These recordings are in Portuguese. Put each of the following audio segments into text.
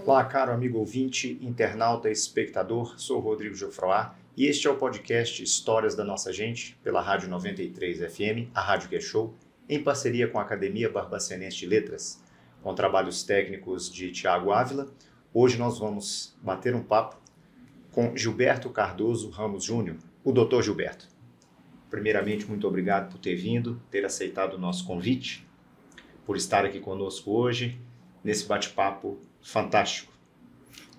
Olá, caro amigo ouvinte, internauta e espectador, sou Rodrigo Geoffroy e este é o podcast Histórias da Nossa Gente, pela Rádio 93 FM, a Rádio que é Show, em parceria com a Academia Barbacenense de Letras, com trabalhos técnicos de Tiago Ávila. Hoje nós vamos bater um papo com Gilberto Cardoso Ramos Júnior, o Dr. Gilberto. Primeiramente, muito obrigado por ter vindo, ter aceitado o nosso convite, por estar aqui conosco hoje, nesse bate-papo fantástico.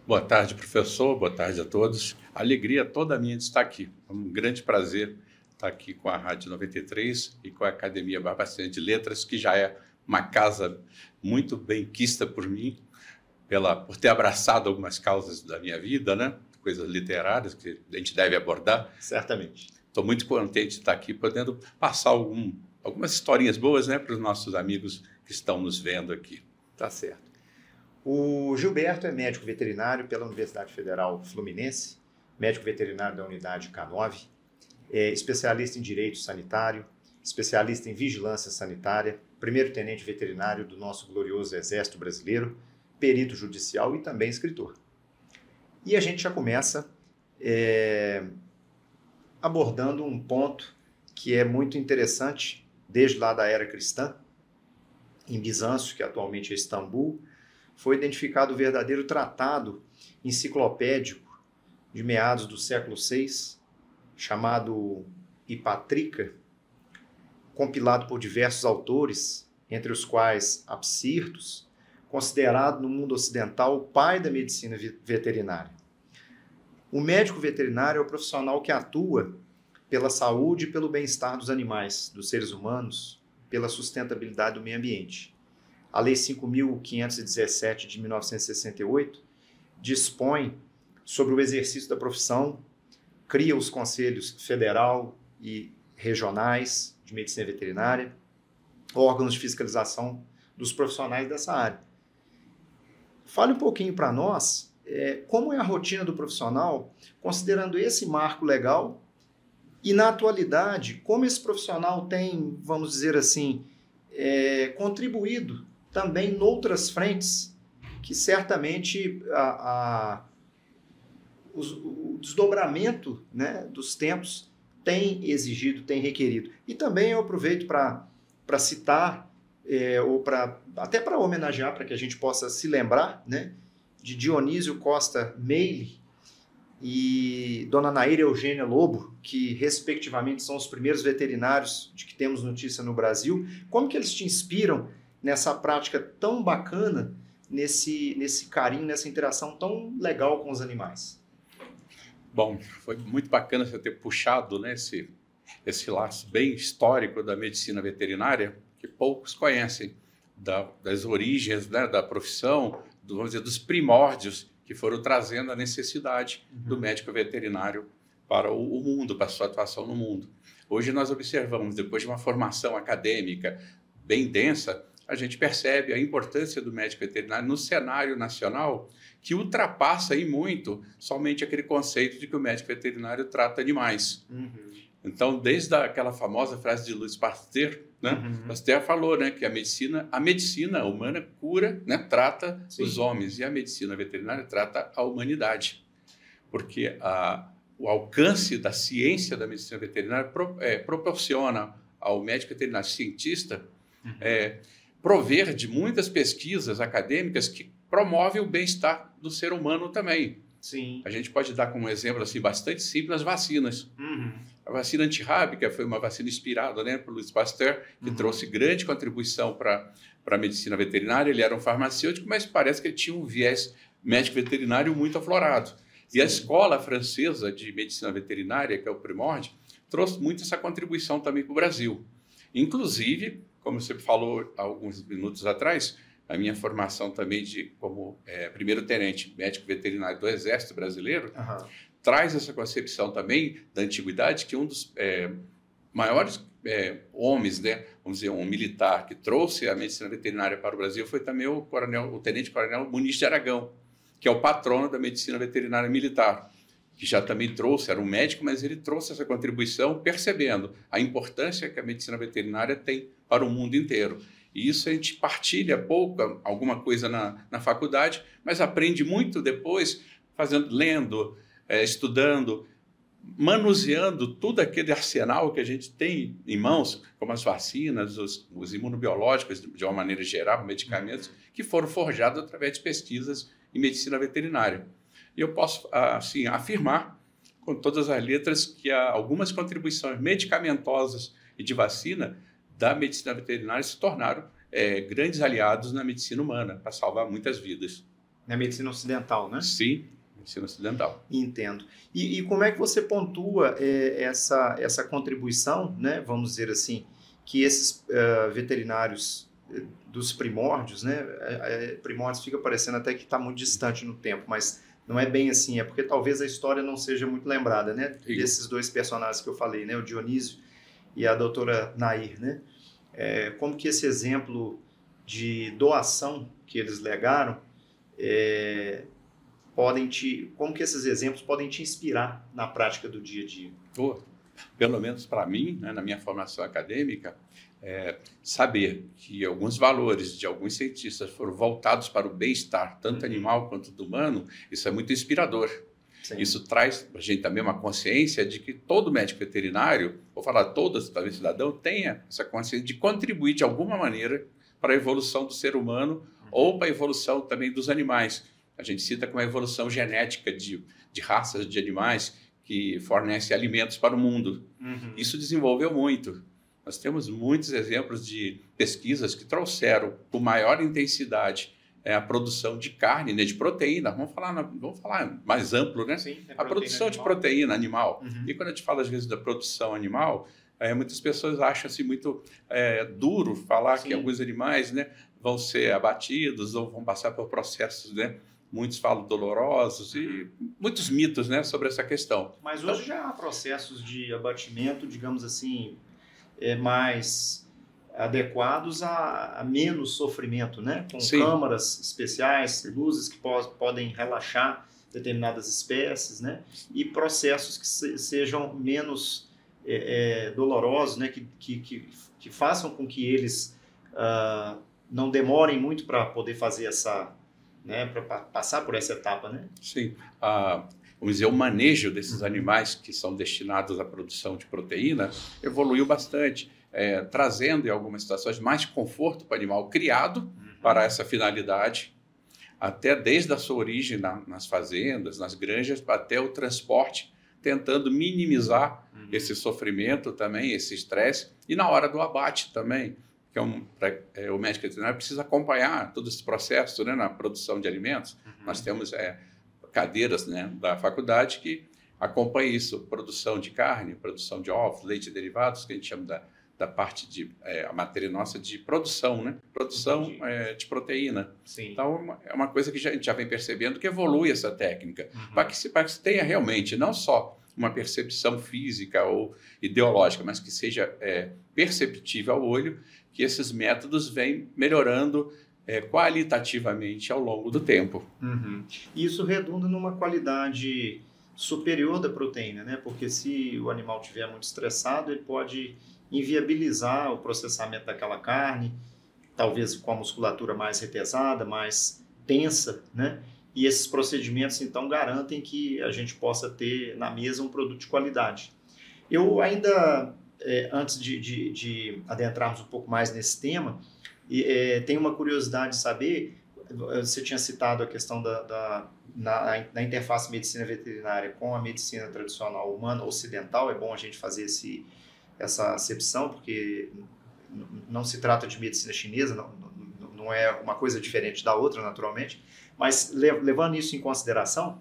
Boa tarde, professor. Boa tarde a todos. A alegria toda minha de estar aqui. É um grande prazer estar aqui com a Rádio 93 e com a Academia Barbacenense de Letras, que já é uma casa muito bem-quista por mim, por ter abraçado algumas causas da minha vida, né? Coisas literárias que a gente deve abordar. Certamente. Estou muito contente de estar aqui, podendo passar algumas historinhas boas, né, para os nossos amigos que estão nos vendo aqui. Tá certo. O Gilberto é médico veterinário pela Universidade Federal Fluminense, médico veterinário da unidade K9, é especialista em direito sanitário, especialista em vigilância sanitária, primeiro-tenente veterinário do nosso glorioso Exército Brasileiro, perito judicial e também escritor. E a gente já começa abordando um ponto que é muito interessante, desde lá da era cristã, em Bizâncio, que atualmente é Istambul, foi identificado o verdadeiro tratado enciclopédico de meados do século VI, chamado Hipatrica, compilado por diversos autores, entre os quais Apsirtus, considerado no mundo ocidental o pai da medicina veterinária. O médico veterinário é o profissional que atua pela saúde e pelo bem-estar dos animais, dos seres humanos, pela sustentabilidade do meio ambiente. A Lei 5.517 de 1968 dispõe sobre o exercício da profissão, cria os conselhos federal e regionais de medicina veterinária, órgãos de fiscalização dos profissionais dessa área. Fale um pouquinho para nós como é a rotina do profissional, considerando esse marco legal e, na atualidade, como esse profissional tem, vamos dizer assim, contribuído também em outras frentes que certamente o desdobramento, né, dos tempos tem exigido, tem requerido. E também eu aproveito para citar, até para homenagear, para que a gente possa se lembrar, né, de Dionísio Costa Meili e Dona Naíra Eugênia Lobo, que respectivamente são os primeiros veterinários de que temos notícia no Brasil. Como que eles te inspiram nessa prática tão bacana, nesse carinho, nessa interação tão legal com os animais? Bom, foi muito bacana você ter puxado, né, esse laço bem histórico da medicina veterinária, que poucos conhecem, das origens, né, da profissão, vamos dizer, dos primórdios que foram trazendo a necessidade do médico veterinário para o mundo, para a sua atuação no mundo. Hoje nós observamos, depois de uma formação acadêmica bem densa, a gente percebe a importância do médico veterinário no cenário nacional, que ultrapassa aí muito somente aquele conceito de que o médico veterinário trata animais. Então, desde aquela famosa frase de Louis Pasteur, né? Pasteur falou, né, que a medicina humana cura, né, trata os homens, e a medicina veterinária trata a humanidade. Porque o alcance da ciência da medicina veterinária proporciona ao médico veterinário cientista prover de muitas pesquisas acadêmicas que promovem o bem-estar do ser humano também. Sim. A gente pode dar como exemplo assim, bastante simples as vacinas. A vacina antirrábica foi uma vacina inspirada, né, por Louis Pasteur, que trouxe grande contribuição para a medicina veterinária. Ele era um farmacêutico, mas parece que ele tinha um viés médico veterinário muito aflorado. E a escola francesa de medicina veterinária, que é o Primórdio, trouxe muito essa contribuição também para o Brasil. Inclusive, como você falou há alguns minutos atrás, a minha formação também como primeiro-tenente médico veterinário do Exército Brasileiro traz essa concepção também da antiguidade, que um dos maiores homens, né, vamos dizer, um militar que trouxe a medicina veterinária para o Brasil foi também o tenente-coronel Muniz de Aragão, que é o patrono da medicina veterinária militar, que já também trouxe, era um médico, mas ele trouxe essa contribuição percebendo a importância que a medicina veterinária tem para o mundo inteiro. E isso a gente partilha pouco, alguma coisa na faculdade, mas aprende muito depois, lendo, estudando, manuseando todo aquele arsenal que a gente tem em mãos, como as vacinas, os imunobiológicos, de uma maneira geral, medicamentos, que foram forjados através de pesquisas em medicina veterinária. E eu posso, assim, afirmar, com todas as letras, que há algumas contribuições medicamentosas e de vacina da medicina veterinária se tornaram grandes aliados na medicina humana, para salvar muitas vidas. Na medicina ocidental, né? Sim, medicina ocidental. Entendo. E como é que você pontua essa contribuição, né, vamos dizer assim, que esses veterinários dos primórdios, né, primórdios fica parecendo até que está muito distante no tempo, mas não é bem assim, é porque talvez a história não seja muito lembrada, né, desses dois personagens que eu falei, né, o Dionísio e a doutora Nair, né, como que esse exemplo de doação que eles legaram, como que esses exemplos podem te inspirar na prática do dia a dia? Pelo menos para mim, né, na minha formação acadêmica, saber que alguns valores de alguns cientistas foram voltados para o bem-estar, tanto animal quanto do humano, isso é muito inspirador. Sim. Isso traz para a gente também uma consciência de que todo médico veterinário, vou falar todas, talvez cidadão, tenha essa consciência de contribuir de alguma maneira para a evolução do ser humano ou para a evolução também dos animais. A gente cita como a evolução genética de raças de animais que fornecem alimentos para o mundo. Isso desenvolveu muito. Nós temos muitos exemplos de pesquisas que trouxeram com maior intensidade a produção de carne, né, de proteína. Vamos falar mais amplo, né? Sim, a produção de proteína animal. E quando a gente fala, às vezes, da produção animal, muitas pessoas acham assim, muito duro falar que alguns animais, né, vão ser abatidos ou vão passar por processos, né, muitos falam dolorosos e muitos mitos, né, sobre essa questão. Mas hoje já há processos de abatimento, digamos assim, mais adequados a menos sofrimento, né? Com câmaras especiais, luzes que podem relaxar determinadas espécies, né? E processos que sejam menos dolorosos, né? Que façam com que eles não demorem muito para poder fazer né? Para passar por essa etapa, né? Sim. Vamos dizer, o manejo desses animais que são destinados à produção de proteína evoluiu bastante, trazendo em algumas situações mais conforto para o animal criado para essa finalidade, até desde a sua origem nas fazendas, nas granjas, até o transporte, tentando minimizar esse sofrimento também, esse estresse, e na hora do abate também, que o médico veterinário precisa acompanhar todo esse processo, né, na produção de alimentos. Nós temos cadeiras, né, da faculdade que acompanham isso, produção de carne, produção de ovos, leite e derivados, que a gente chama da parte a matéria nossa de produção, né? Produção de proteína. Sim. Então, é uma coisa que a gente já vem percebendo que evolui essa técnica, para que se tenha realmente não só uma percepção física ou ideológica, mas que seja perceptível ao olho, que esses métodos vêm melhorando qualitativamente ao longo do tempo. Isso redunda numa qualidade superior da proteína, né? Porque se o animal estiver muito estressado, ele pode inviabilizar o processamento daquela carne, talvez com a musculatura mais retesada, mais tensa, né? E esses procedimentos, então, garantem que a gente possa ter na mesa um produto de qualidade. Eu ainda, antes de adentrarmos um pouco mais nesse tema, tenho uma curiosidade de saber, você tinha citado a questão da interface medicina veterinária com a medicina tradicional humana ocidental, é bom a gente fazer essa acepção, porque não se trata de medicina chinesa, não é uma coisa diferente da outra, naturalmente, mas levando isso em consideração,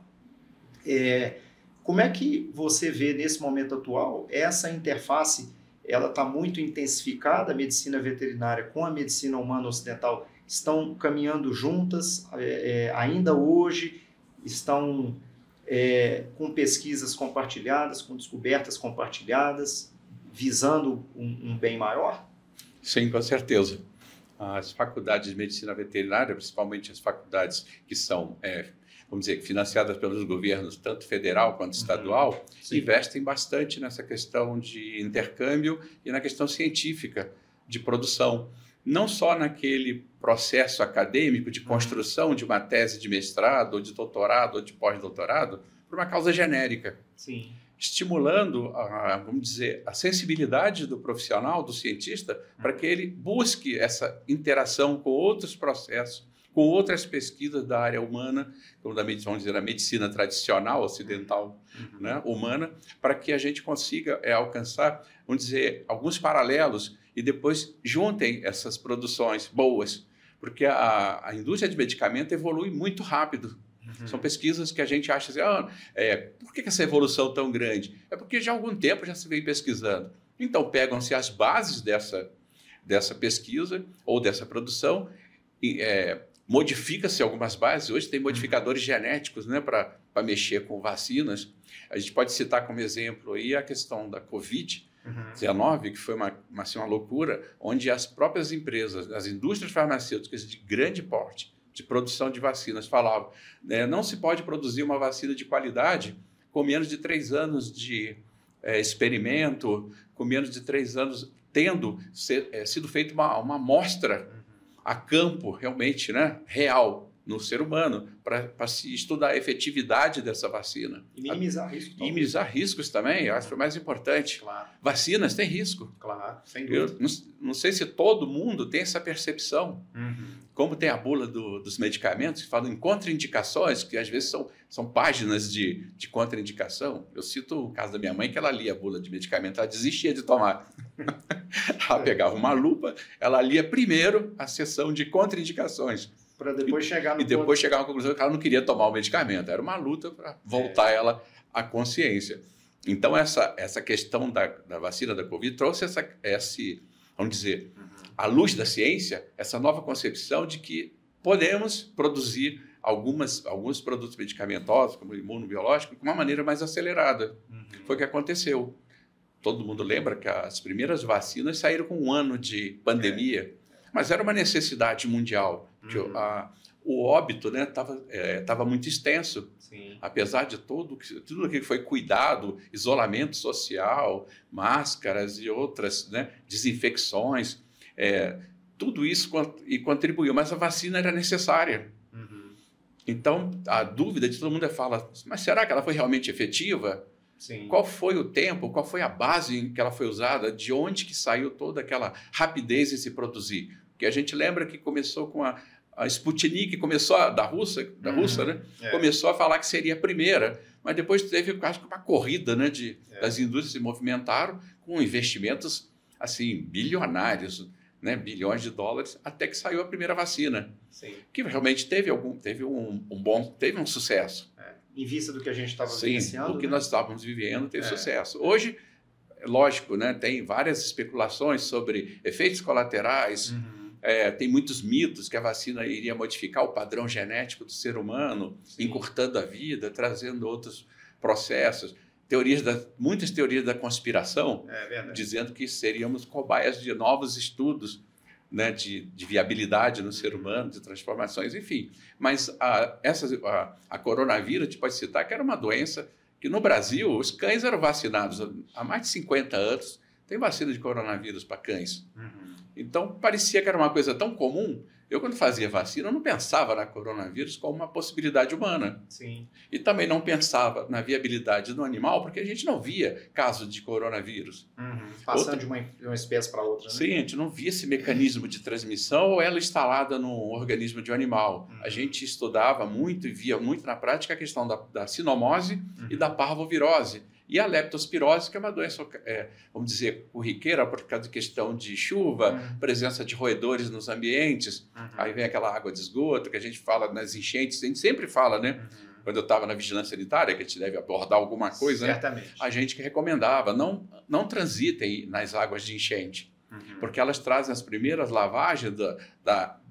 como é que você vê nesse momento atual essa interface? Ela está muito intensificada, a medicina veterinária com a medicina humana ocidental estão caminhando juntas, ainda hoje estão com pesquisas compartilhadas, com descobertas compartilhadas, visando um bem maior? Sim, com certeza. As faculdades de medicina veterinária, principalmente as faculdades que são, vamos dizer, financiadas pelos governos, tanto federal quanto estadual, investem bastante nessa questão de intercâmbio e na questão científica de produção. não só naquele processo acadêmico de construção de uma tese de mestrado, ou de doutorado, ou de pós-doutorado, por uma causa genérica. Sim. Estimulando, vamos dizer, a sensibilidade do profissional, do cientista, para que ele busque essa interação com outros processos, com outras pesquisas da área humana, como vamos dizer, a medicina tradicional, ocidental, né, humana, para que a gente consiga alcançar, vamos dizer, alguns paralelos e depois juntem essas produções boas, porque a indústria de medicamento evolui muito rápido. São pesquisas que a gente acha assim, por que essa evolução tão grande? É porque já há algum tempo já se vem pesquisando. Então, pegam-se as bases dessa pesquisa ou dessa produção e modifica-se algumas bases. Hoje tem modificadores genéticos, né, para mexer com vacinas. A gente pode citar como exemplo aí a questão da Covid-19, que foi uma loucura, onde as próprias empresas, as indústrias farmacêuticas de grande porte, de produção de vacinas, falavam, não se pode produzir uma vacina de qualidade com menos de 3 anos de experimento, com menos de 3 anos tendo sido feita uma amostra a campo, realmente, né, real, no ser humano, para se estudar a efetividade dessa vacina. E minimizar riscos. E minimizar riscos também, eu acho que é o mais importante. Claro. Vacinas têm risco. Claro, sem dúvida. Eu não sei se todo mundo tem essa percepção. Como tem a bula dos medicamentos, que falam em contraindicações, que às vezes são páginas de contraindicação. Eu cito o caso da minha mãe, que ela lia a bula de medicamento, ela desistia de tomar. Ela pegava uma lupa, ela lia primeiro a seção de contraindicações. Para depois chegar no E depois chegar a uma conclusão que ela não queria tomar o medicamento. Era uma luta para voltar ela à consciência. Então, essa questão da vacina da Covid trouxe vamos dizer, à luz da ciência, essa nova concepção de que podemos produzir alguns produtos medicamentosos, como o imunobiológico, de uma maneira mais acelerada. Foi o que aconteceu. Todo mundo lembra que as primeiras vacinas saíram com 1 ano de pandemia, mas era uma necessidade mundial. O óbito, né, tava muito extenso. Sim. Apesar de tudo que foi cuidado, isolamento social, máscaras e outras, né, desinfecções, tudo isso contribuiu, mas a vacina era necessária. Então, a dúvida de todo mundo fala, mas será que ela foi realmente efetiva? Sim. Qual foi o tempo, qual foi a base em que ela foi usada, de onde que saiu toda aquela rapidez em se produzir? Porque a gente lembra que começou com a Sputnik, começou da Rússia, né? Começou a falar que seria a primeira, mas depois teve quase que uma corrida, né, das indústrias se movimentaram com investimentos assim bilionários, né, bilhões de dólares, até que saiu a primeira vacina. Sim. Que realmente teve um sucesso. Em vista do que a gente estava vivenciando. O que nós estávamos vivendo teve sucesso. Hoje, lógico, né, tem várias especulações sobre efeitos colaterais. Tem muitos mitos que a vacina iria modificar o padrão genético do ser humano, encurtando a vida, trazendo outros processos. Muitas teorias da conspiração, dizendo que seríamos cobaias de novos estudos, né, de viabilidade no ser humano, de transformações, enfim. Mas a coronavírus, a gente pode citar que era uma doença que no Brasil os cães eram vacinados há mais de 50 anos. Tem vacina de coronavírus para cães. Então, parecia que era uma coisa tão comum. Eu, quando fazia vacina, eu não pensava na coronavírus como uma possibilidade humana. Sim. E também não pensava na viabilidade do animal, porque a gente não via caso de coronavírus. Passando de uma espécie para outra, né? Sim, a gente não via esse mecanismo de transmissão ou ela instalada no organismo de um animal. A gente estudava muito e via muito na prática a questão da sinomose e da parvovirose. E a leptospirose, que é uma doença, vamos dizer, corriqueira, por causa de questão de chuva, presença de roedores nos ambientes. Aí vem aquela água de esgoto que a gente fala nas enchentes, a gente sempre fala, né? Quando eu estava na vigilância sanitária, que a gente deve abordar alguma coisa, certamente, né? A gente que recomendava, não transitem nas águas de enchente, porque elas trazem as primeiras lavagens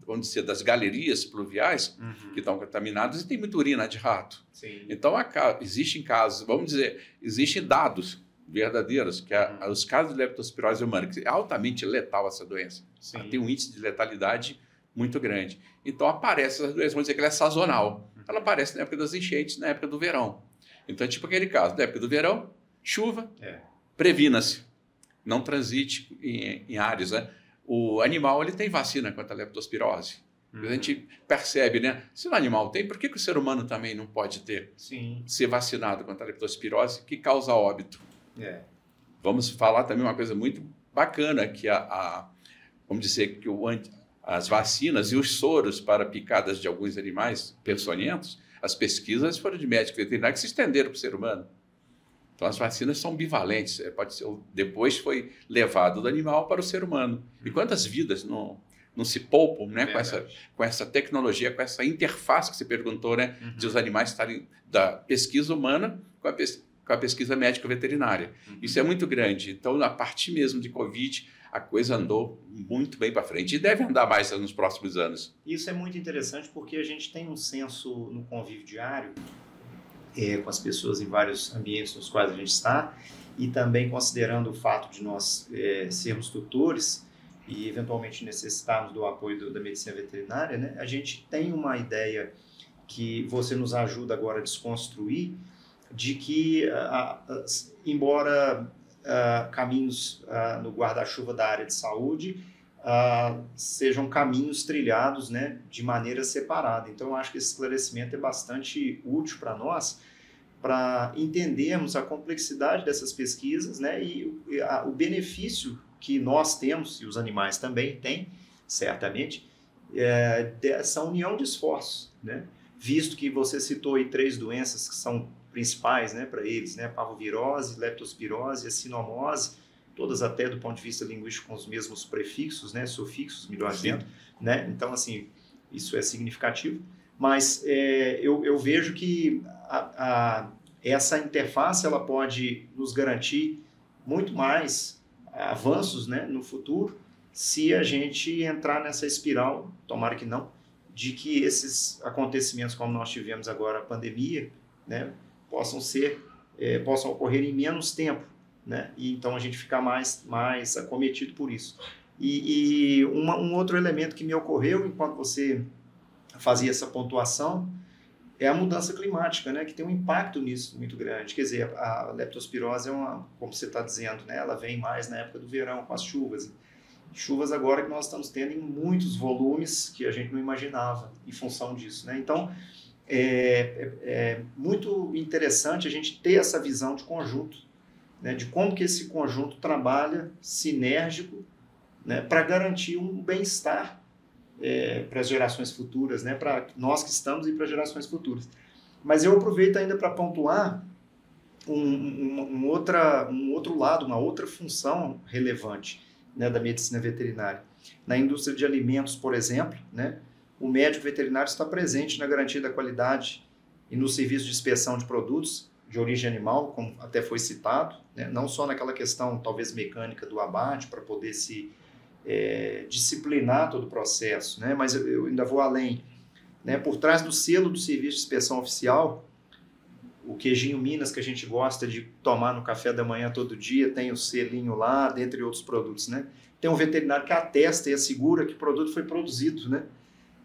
vamos dizer, das galerias pluviais que estão contaminadas e tem muita urina de rato. Sim. Então, existem casos, vamos dizer, existem dados verdadeiros, que os casos de leptospirose humana, que é altamente letal essa doença. Sim. Tem um índice de letalidade muito grande. Então, aparece essa doença, vamos dizer que ela é sazonal. Ela aparece na época das enchentes, na época do verão. Então, é tipo aquele caso, na época do verão, chuva, previna-se. Não transite em áreas, né? o animal ele tem vacina contra a leptospirose. A gente percebe, né? Se o animal tem, por que o ser humano também não pode ter? Sim. Ser vacinado contra a leptospirose, que causa óbito. Vamos falar também uma coisa muito bacana, que vamos dizer que as vacinas e os soros para picadas de alguns animais peçonhentos, as pesquisas foram de médico veterinário que se estenderam para o ser humano. Então, as vacinas são bivalentes. Pode ser, depois foi levado do animal para o ser humano. E quantas vidas não se poupam, né, com essa tecnologia, com essa interface que você perguntou, né, de os animais estarem da pesquisa humana com a pesquisa médico-veterinária. Isso é muito grande. Então, a partir mesmo de Covid, a coisa andou muito bem para frente e deve andar mais nos próximos anos. Isso é muito interessante porque a gente tem um senso no convívio diário com as pessoas em vários ambientes nos quais a gente está, e também considerando o fato de nós sermos tutores e eventualmente necessitarmos do apoio da medicina veterinária, né? A gente tem uma ideia que você nos ajuda agora a desconstruir, de que, embora caminhos no guarda-chuva da área de saúde sejam caminhos trilhados, né, de maneira separada. Então, eu acho que esse esclarecimento é bastante útil para nós, para entendermos a complexidade dessas pesquisas, né, e o benefício que nós temos, e os animais também têm, certamente, dessa união de esforços, né? Visto que você citou aí 3 doenças que são principais, né, para eles, né, parvovirose, leptospirose e a sinomose, todas até do ponto de vista linguístico com os mesmos prefixos, né, sufixos, melhor dizendo, né? Então, assim, isso é significativo, mas eu vejo que essa interface ela pode nos garantir muito mais avanços, né, no futuro, se a gente entrar nessa espiral, tomara que não, de que esses acontecimentos como nós tivemos agora, a pandemia, né, possam ocorrer em menos tempo, né, e então a gente ficar mais acometido por isso. E um outro elemento que me ocorreu enquanto você fazia essa pontuação é a mudança climática, né, que tem um impacto nisso muito grande. Quer dizer, a leptospirose como você está dizendo, né, ela vem mais na época do verão, com as chuvas. Chuvas agora que nós estamos tendo em muitos volumes que a gente não imaginava em função disso, né? Então, é muito interessante a gente ter essa visão de conjunto, né, de como que esse conjunto trabalha sinérgico, né, para garantir um bem-estar para as gerações futuras, né, para nós que estamos e para gerações futuras. Mas eu aproveito ainda para pontuar um outro lado, uma outra função relevante, né, da medicina veterinária. Na indústria de alimentos, por exemplo, né, o médico veterinário está presente na garantia da qualidade e no serviço de inspeção de produtos de origem animal, como até foi citado, né, não só naquela questão, talvez, mecânica do abate, para poder se disciplinar todo o processo, né, mas eu ainda vou além. Né, por trás do selo do serviço de inspeção oficial, o queijinho Minas que a gente gosta de tomar no café da manhã todo dia, tem o selinho lá, dentre outros produtos, né? Tem um veterinário que atesta e assegura que o produto foi produzido, né,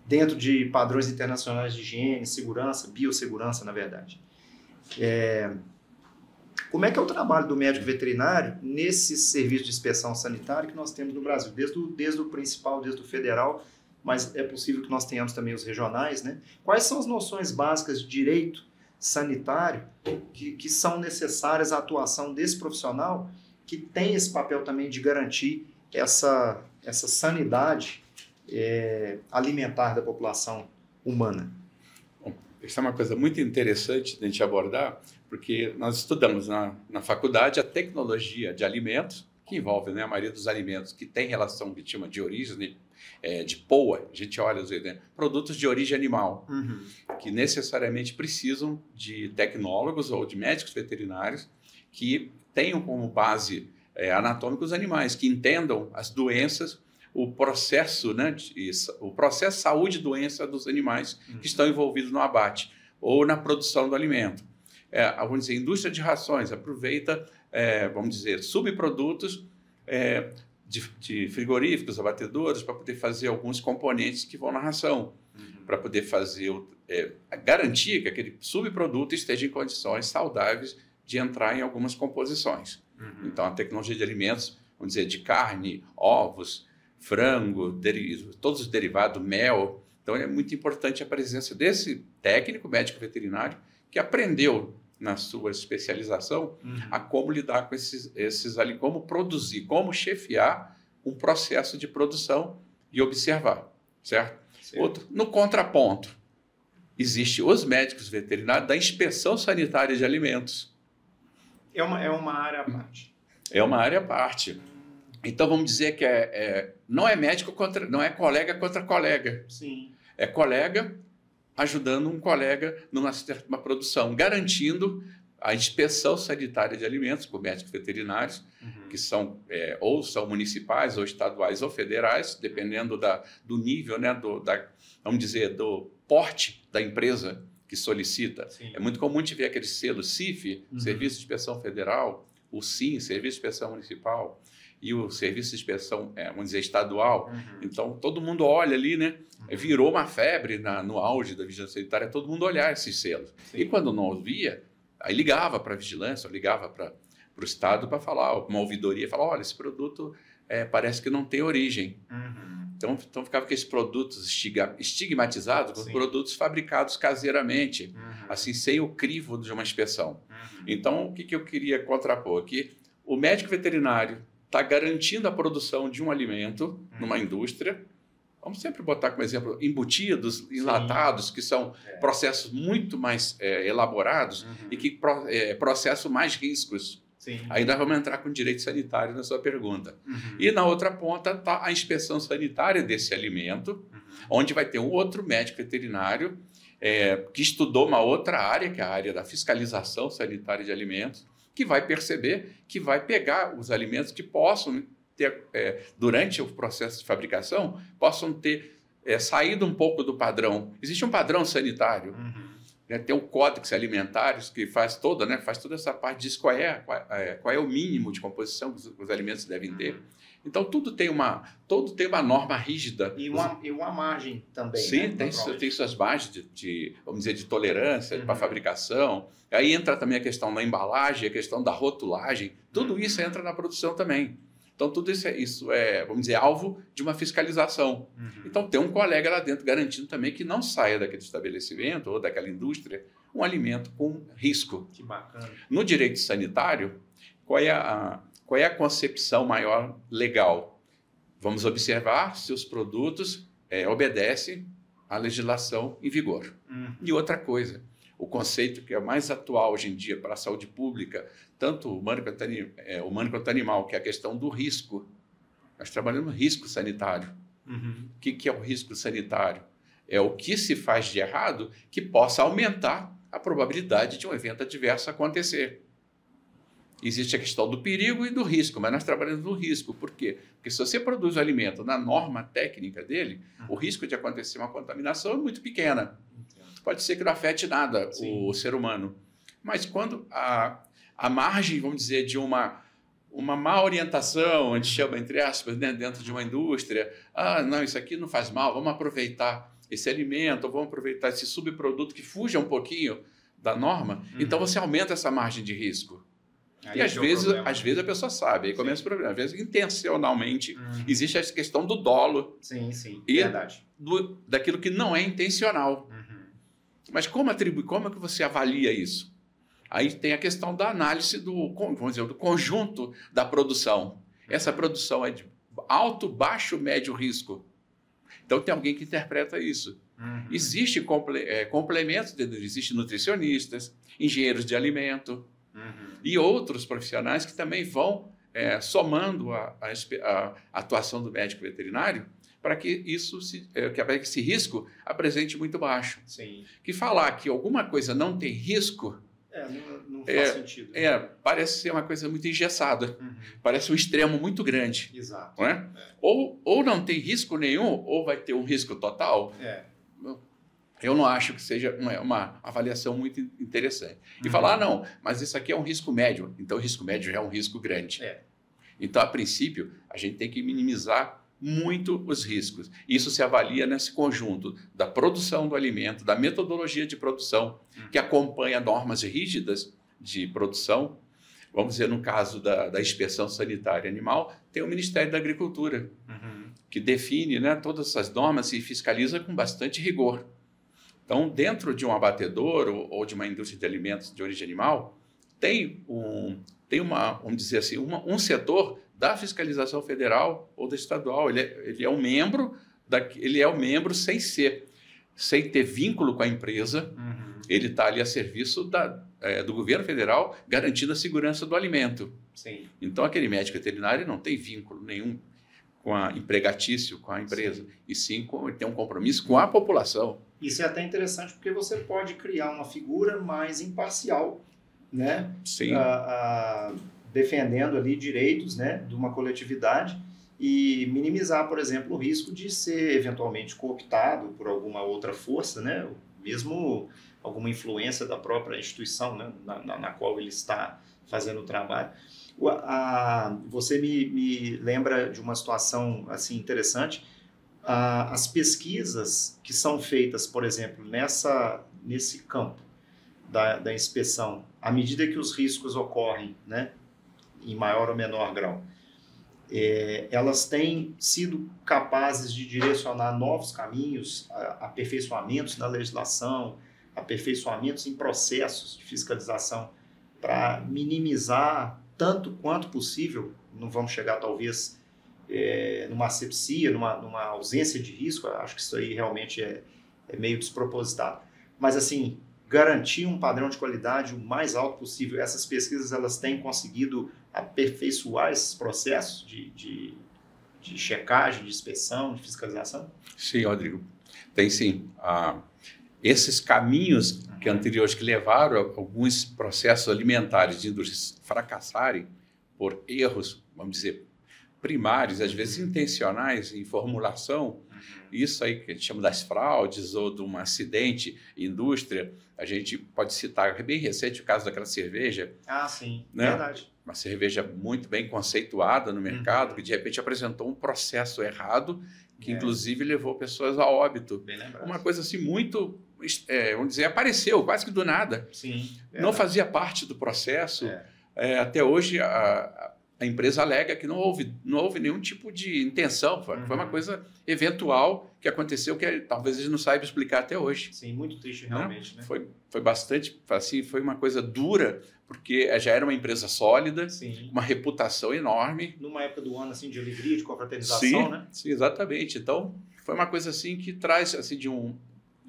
dentro de padrões internacionais de higiene, segurança, biossegurança, na verdade. Como é que é o trabalho do médico veterinário nesse serviço de inspeção sanitária que nós temos no Brasil? Desde o principal, desde o federal, mas é possível que nós tenhamos também os regionais, né? Quais são as noções básicas de direito sanitário que são necessárias à atuação desse profissional que tem esse papel também de garantir essa sanidade alimentar da população humana? Bom, isso é uma coisa muito interessante de a gente abordar, porque nós estudamos na faculdade a tecnologia de alimentos, que envolve, né, a maioria dos alimentos que tem relação que chama de origem, de POA, a gente olha às vezes, né, produtos de origem animal, que necessariamente precisam de tecnólogos ou de médicos veterinários que tenham como base anatômica os animais, que entendam as doenças, o processo, né, o processo saúde e doença dos animais que estão envolvidos no abate ou na produção do alimento. Vamos dizer, a indústria de rações aproveita, vamos dizer, subprodutos de frigoríficos, abatedouros, para poder fazer alguns componentes que vão na ração, para poder fazer garantir que aquele subproduto esteja em condições saudáveis de entrar em algumas composições. Então, a tecnologia de alimentos, vamos dizer, de carne, ovos, frango, todos os derivados, mel. Então, é muito importante a presença desse técnico médico veterinário que aprendeu na sua especialização a como lidar com esses ali, como produzir, como chefiar um processo de produção e observar, certo? Outro, no contraponto, existem os médicos veterinários da inspeção sanitária de alimentos. É uma área à parte. É uma área à parte. Então, vamos dizer que não é médico não é colega contra colega. Sim. É colega ajudando um colega numa produção, garantindo a inspeção sanitária de alimentos por médicos veterinários, que são ou são municipais, ou estaduais, ou federais, dependendo do nível, né, vamos dizer, do porte da empresa que solicita. Sim. É muito comum a gente ver aquele selo CIF, Serviço de Inspeção Federal, o SIM, Serviço de Inspeção Municipal, e o Serviço de Inspeção, vamos dizer, estadual. Então, todo mundo olha ali, né? Virou uma febre no auge da vigilância sanitária, todo mundo olhar esses selos. Sim. E quando não ouvia, aí ligava para a vigilância, ligava para o Estado para falar, uma ouvidoria, falar, olha, esse produto parece que não tem origem. Então ficava aqueles produtos estigmatizados com produtos fabricados caseiramente, assim, sem o crivo de uma inspeção. Então, o que eu queria contrapor aqui? O médico veterinário está garantindo a produção de um alimento numa indústria. Vamos sempre botar como exemplo embutidos, enlatados, que são processos muito mais elaborados e que processam mais riscos. Sim. Aí nós vamos entrar com direito sanitário na sua pergunta. E na outra ponta está a inspeção sanitária desse alimento, onde vai ter um outro médico veterinário que estudou uma outra área, que é a área da fiscalização sanitária de alimentos, que vai perceber que vai pegar os alimentos que possam ter, durante o processo de fabricação, possam ter saído um pouco do padrão. Existe um padrão sanitário, tem o Códex Alimentários, que faz toda essa parte, diz qual é o mínimo de composição que os alimentos devem ter. Então, tudo tem uma norma rígida. E uma margem também. Sim, né? tem suas margens vamos dizer, de tolerância para a fabricação. Aí entra também a questão da embalagem, a questão da rotulagem. Tudo isso entra na produção também. Então, tudo isso é, vamos dizer, alvo de uma fiscalização. Então, tem um colega lá dentro garantindo também que não saia daquele estabelecimento ou daquela indústria um alimento com risco. Que bacana. No direito sanitário, qual é a concepção maior legal? Vamos observar se os produtos obedecem à legislação em vigor. E outra coisa, o conceito que é mais atual hoje em dia para a saúde pública, tanto humano quanto animal, que é a questão do risco. Nós trabalhamos no risco sanitário. O que é o risco sanitário? É o que se faz de errado que possa aumentar a probabilidade de um evento adverso acontecer. Existe a questão do perigo e do risco, mas nós trabalhamos no risco. Por quê? Porque se você produz o alimento na norma técnica dele, o risco de acontecer uma contaminação é muito pequena. Pode ser que não afete nada o ser humano. Mas quando a margem, vamos dizer, de uma má orientação, a gente chama, entre aspas, né, dentro de uma indústria, não, isso aqui não faz mal, vamos aproveitar esse alimento, vamos aproveitar esse subproduto que fuja um pouquinho da norma, então você aumenta essa margem de risco. Aí, e às vezes a pessoa sabe, aí começa o problema. Às vezes, intencionalmente, existe essa questão do dolo. Sim, e verdade. Daquilo que não é intencional. Mas como é que você avalia isso? Aí tem a questão da análise do conjunto da produção. Essa produção é de alto, baixo, médio risco. Então, tem alguém que interpreta isso. Existe complementos, existem nutricionistas, engenheiros de alimento, e outros profissionais que também vão somando a atuação do médico veterinário para que esse risco apresente muito baixo. Sim. Que falar que alguma coisa não tem risco não faz sentido. Parece ser uma coisa muito engessada. Parece um extremo muito grande. Exato. Não é? Ou não tem risco nenhum, ou vai ter um risco total. Eu não acho que seja uma avaliação muito interessante. E falar, não, mas isso aqui é um risco médio. Então, o risco médio já é um risco grande. Então, a princípio, a gente tem que minimizar muito os riscos. Isso se avalia nesse conjunto da produção do alimento, da metodologia de produção, que acompanha normas rígidas de produção. Vamos dizer, no caso da inspeção sanitária animal, tem o Ministério da Agricultura, que define, né, todas essas normas e fiscaliza com bastante rigor. Então, dentro de um abatedor ou de uma indústria de alimentos de origem animal, tem vamos dizer assim, um setor da fiscalização federal ou da estadual. Ele é um membro, ele é um membro sem ter vínculo com a empresa. Ele está ali a serviço do governo federal, garantindo a segurança do alimento. Sim. Então, aquele médico veterinário não tem vínculo nenhum empregatício com a empresa, sim. E sim tem um compromisso com a população. Isso é até interessante porque você pode criar uma figura mais imparcial, né? Sim. Defendendo ali direitos, né, de uma coletividade e minimizar, por exemplo, o risco de ser eventualmente cooptado por alguma outra força, né? Mesmo alguma influência da própria instituição, né, na qual ele está fazendo o trabalho. Você me lembra de uma situação assim interessante. As pesquisas que são feitas, por exemplo, nesse campo da inspeção, à medida que os riscos ocorrem, né, em maior ou menor grau, elas têm sido capazes de direcionar novos caminhos, aperfeiçoamentos na legislação, aperfeiçoamentos em processos de fiscalização para minimizar tanto quanto possível. Não vamos chegar talvez numa asepsia, numa ausência de risco. Acho que isso aí realmente é meio despropositado, mas assim, garantir um padrão de qualidade o mais alto possível. Essas pesquisas elas têm conseguido aperfeiçoar esses processos de checagem, de inspeção, de fiscalização? Sim, Rodrigo, tem sim. Esses caminhos anteriores que levaram a alguns processos alimentares de indústrias fracassarem por erros, vamos dizer, primários, às vezes intencionais em formulação, isso aí que a gente chama das fraudes ou de um acidente em indústria, a gente pode citar bem recente o caso daquela cerveja. Sim, né? Verdade. Uma cerveja muito bem conceituada no mercado, que de repente apresentou um processo errado, que inclusive levou pessoas a óbito. Bem lembrado. Uma coisa assim muito, vamos dizer, apareceu quase que do nada. Sim, não fazia parte do processo. Até hoje a empresa alega que não houve nenhum tipo de intenção. Foi uma coisa eventual que aconteceu que talvez eles não saibam explicar até hoje. Sim, muito triste realmente. Né? Foi bastante, assim, foi uma coisa dura, porque já era uma empresa sólida, sim. Uma reputação enorme. Numa época do ano assim, de alegria, de confraternização, sim, né? Sim, exatamente. Então, foi uma coisa assim que traz assim, de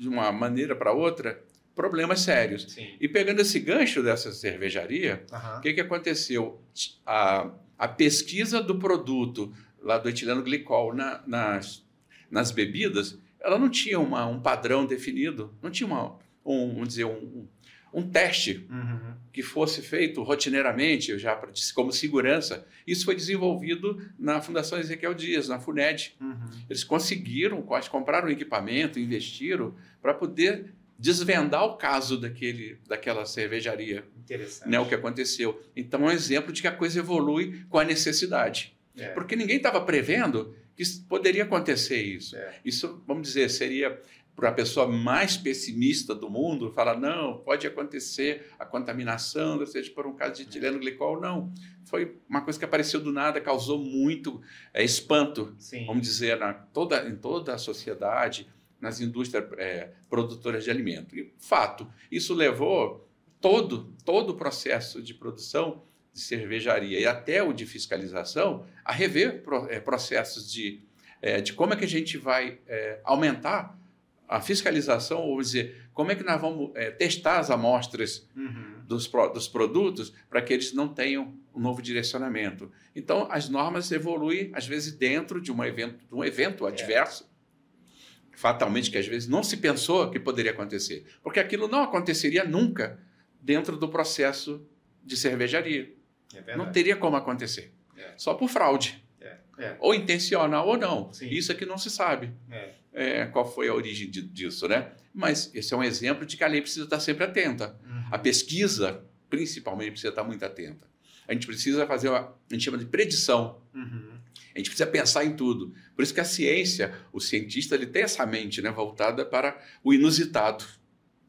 uma maneira para outra problemas sérios. Sim. E pegando esse gancho dessa cervejaria, o que aconteceu? A pesquisa do produto lá do etileno glicol nas bebidas, ela não tinha um padrão definido, não tinha um teste que fosse feito rotineiramente, já como segurança. Isso foi desenvolvido na Fundação Ezequiel Dias, na FUNED. Eles conseguiram, compraram um equipamento, investiram para poder desvendar o caso daquela cervejaria. Interessante. Né, o que aconteceu. Então, é um exemplo de que a coisa evolui com a necessidade. Porque ninguém estava prevendo que poderia acontecer isso. Isso, vamos dizer, seria para a pessoa mais pessimista do mundo, falar, não, pode acontecer a contaminação, seja por um caso de etileno glicol. Não. Foi uma coisa que apareceu do nada, causou muito espanto, sim. Vamos dizer, em toda a sociedade, nas indústrias produtoras de alimento. E, fato, isso levou todo o processo de produção de cervejaria e até o de fiscalização a rever processos de como é que a gente vai aumentar a fiscalização, ou dizer, como é que nós vamos testar as amostras dos produtos para que eles não tenham um novo direcionamento. Então, as normas evoluem, às vezes, dentro de um evento adverso, fatalmente, que às vezes não se pensou que poderia acontecer, porque aquilo não aconteceria nunca dentro do processo de cervejaria. Não teria como acontecer. Só por fraude. Ou intencional ou não. Sim. Isso é que não se sabe qual foi a origem disso, né? Mas esse é um exemplo de que a lei precisa estar sempre atenta. A pesquisa, principalmente, precisa estar muito atenta. A gente precisa fazer a gente chama de predição. A gente precisa pensar em tudo. Por isso que a ciência, o cientista, ele tem essa mente, né, voltada para o inusitado.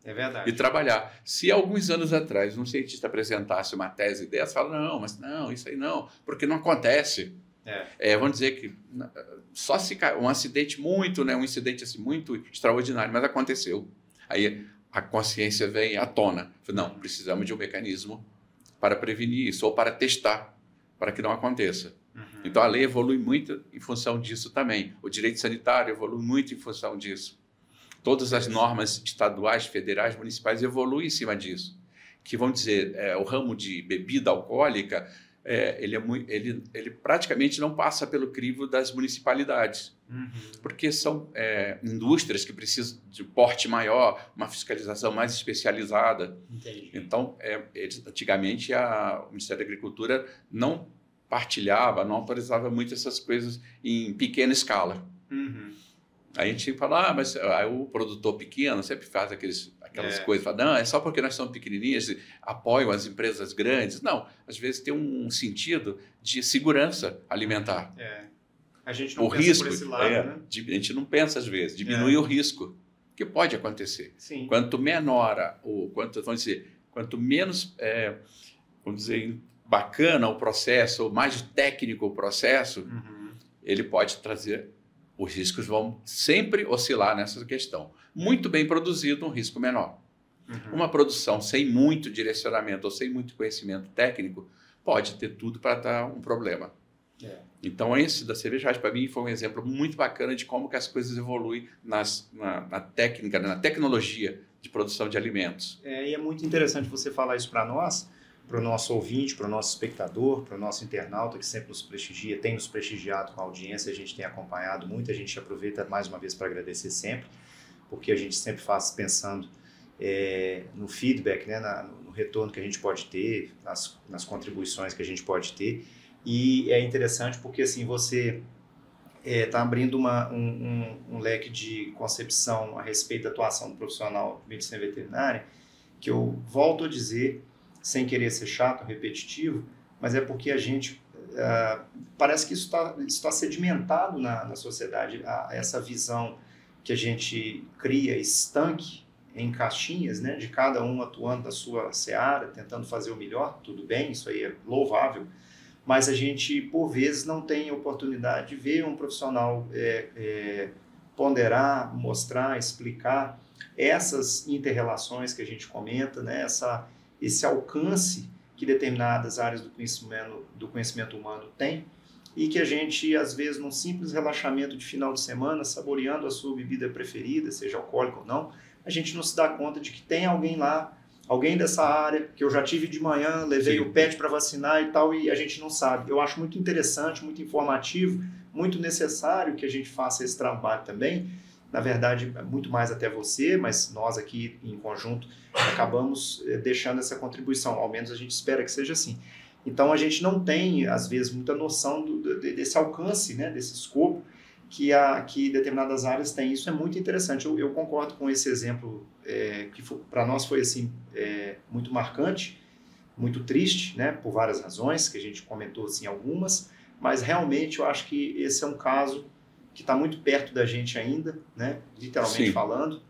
É verdade. E trabalhar. Se alguns anos atrás um cientista apresentasse uma tese dessa, fala, não, isso aí não, porque não acontece. Vamos dizer que só se um acidente muito, né, um incidente assim, muito extraordinário, mas aconteceu. Aí a consciência vem à tona. Não, precisamos de um mecanismo para prevenir isso ou para testar, para que não aconteça. Então a lei evolui muito em função disso também. O direito sanitário evolui muito em função disso. Todas as normas estaduais, federais, municipais evoluem em cima disso. Que, vamos dizer, o ramo de bebida alcoólica, ele praticamente não passa pelo crivo das municipalidades, porque são indústrias que precisam de porte maior, uma fiscalização mais especializada. Entendi. Então, antigamente, o Ministério da Agricultura não partilhava, não autorizava muito essas coisas em pequena escala. Aí a gente fala, mas aí o produtor pequeno sempre faz aquelas coisas, fala, não, é só porque nós somos pequenininhos, apoiam as empresas grandes. Não, às vezes tem um sentido de segurança alimentar. A gente não pensa por esse lado, né? A gente não pensa às vezes, diminui o risco, que pode acontecer. Sim. Quanto menor, quanto menos, vamos dizer, bacana o processo, ou mais técnico o processo, ele pode trazer... Os riscos vão sempre oscilar nessa questão. Muito bem produzido, um risco menor. Uma produção sem muito direcionamento ou sem muito conhecimento técnico pode ter tudo para dar um problema. Então, esse da cervejagem, para mim, foi um exemplo muito bacana de como que as coisas evoluem na técnica, na tecnologia de produção de alimentos. E é muito interessante você falar isso para nós, para o nosso ouvinte, para o nosso espectador, para o nosso internauta que sempre nos prestigia, tem nos prestigiado com a audiência, a gente tem acompanhado muito, a gente aproveita mais uma vez para agradecer sempre, porque a gente sempre faz pensando no feedback, né, no retorno que a gente pode ter, nas contribuições que a gente pode ter, e é interessante porque assim, você está abrindo um leque de concepção a respeito da atuação do profissional de medicina veterinária, que eu volto a dizer, sem querer ser chato, repetitivo, mas é porque a gente parece que isso está sedimentado na sociedade, essa visão que a gente cria estanque em caixinhas, né, de cada um atuando na sua seara, tentando fazer o melhor, tudo bem, isso aí é louvável, mas a gente, por vezes, não tem oportunidade de ver um profissional ponderar, mostrar, explicar essas inter-relações que a gente comenta, né, esse alcance que determinadas áreas do conhecimento humano têm e que a gente, às vezes, num simples relaxamento de final de semana, saboreando a sua bebida preferida, seja alcoólica ou não, a gente não se dá conta de que tem alguém lá, alguém dessa área, que eu já tive de manhã, levei o pet para vacinar e tal, e a gente não sabe. Eu acho muito interessante, muito informativo, muito necessário que a gente faça esse trabalho também. Na verdade, muito mais até você, mas nós aqui em conjunto acabamos deixando essa contribuição, ao menos a gente espera que seja assim. Então a gente não tem, às vezes, muita noção desse alcance, né, desse escopo que determinadas áreas têm. Isso é muito interessante. Eu concordo com esse exemplo, que para nós foi assim, muito marcante, muito triste, né, por várias razões, que a gente comentou assim, algumas, mas realmente eu acho que esse é um caso que está muito perto da gente ainda, né? Literalmente falando,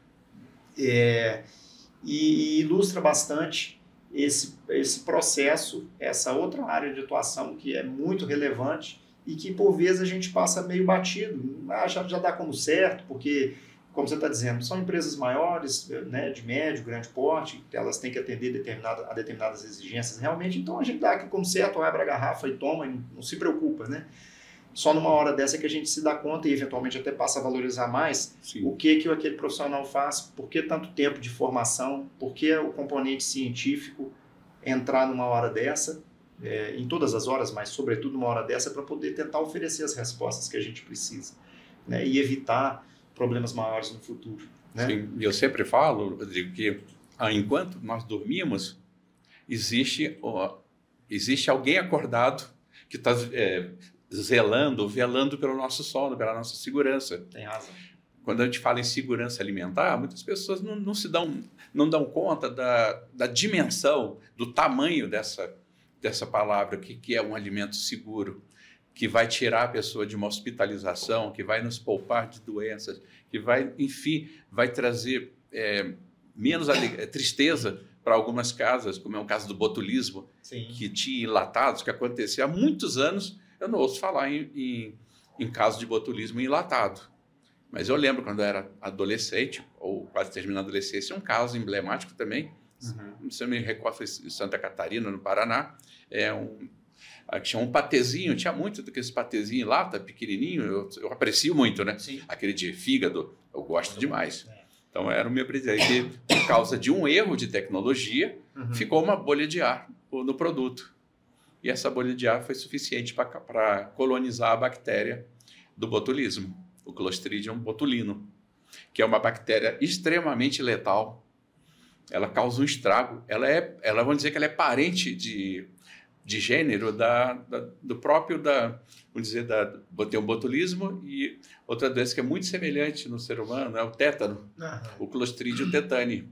e ilustra bastante esse processo, essa outra área de atuação que é muito relevante e que, por vezes, a gente passa meio batido. Já dá como certo, porque, como você está dizendo, são empresas maiores, né, de médio, grande porte, elas têm que atender a determinadas exigências realmente, então a gente dá aqui como certo, abre a garrafa e toma, e não se preocupa, né? Só numa hora dessa que a gente se dá conta e eventualmente até passa a valorizar mais o que aquele profissional faz, por que tanto tempo de formação, por que o componente científico entrar numa hora dessa, em todas as horas, mas sobretudo numa hora dessa, para poder tentar oferecer as respostas que a gente precisa, né, e evitar problemas maiores no futuro. Né? Sim, eu sempre falo, Rodrigo, que enquanto nós dormimos, existe alguém acordado que está... velando pelo nosso sono, pela nossa segurança. Tem razão. Quando a gente fala em segurança alimentar, muitas pessoas não dão conta da dimensão, do tamanho dessa palavra, que é um alimento seguro, que vai tirar a pessoa de uma hospitalização, que vai nos poupar de doenças, que vai, enfim, vai trazer menos tristeza para algumas casas, como é o caso do botulismo, Sim. que tinha enlatados, que acontecia há muitos anos, eu não ouço falar em casos de botulismo enlatado. Mas eu lembro quando eu era adolescente, ou quase terminando a adolescência, um caso emblemático também, se eu me recordo, foi em Santa Catarina, no Paraná, tinha um patezinho, tinha muito daqueles patezinhos em lata, pequenininho, eu aprecio muito, né? Sim. Aquele de fígado, eu gosto demais. Então era o meu presente. Por causa de um erro de tecnologia, ficou uma bolha de ar no produto. E essa bolha de ar foi suficiente para colonizar a bactéria do botulismo, o Clostridium botulino, que é uma bactéria extremamente letal. Ela causa um estrago. Vamos dizer que ela é parente de gênero do próprio, vamos dizer, tem um botulismo e outra doença que é muito semelhante no ser humano é o tétano, o Clostridium tetani,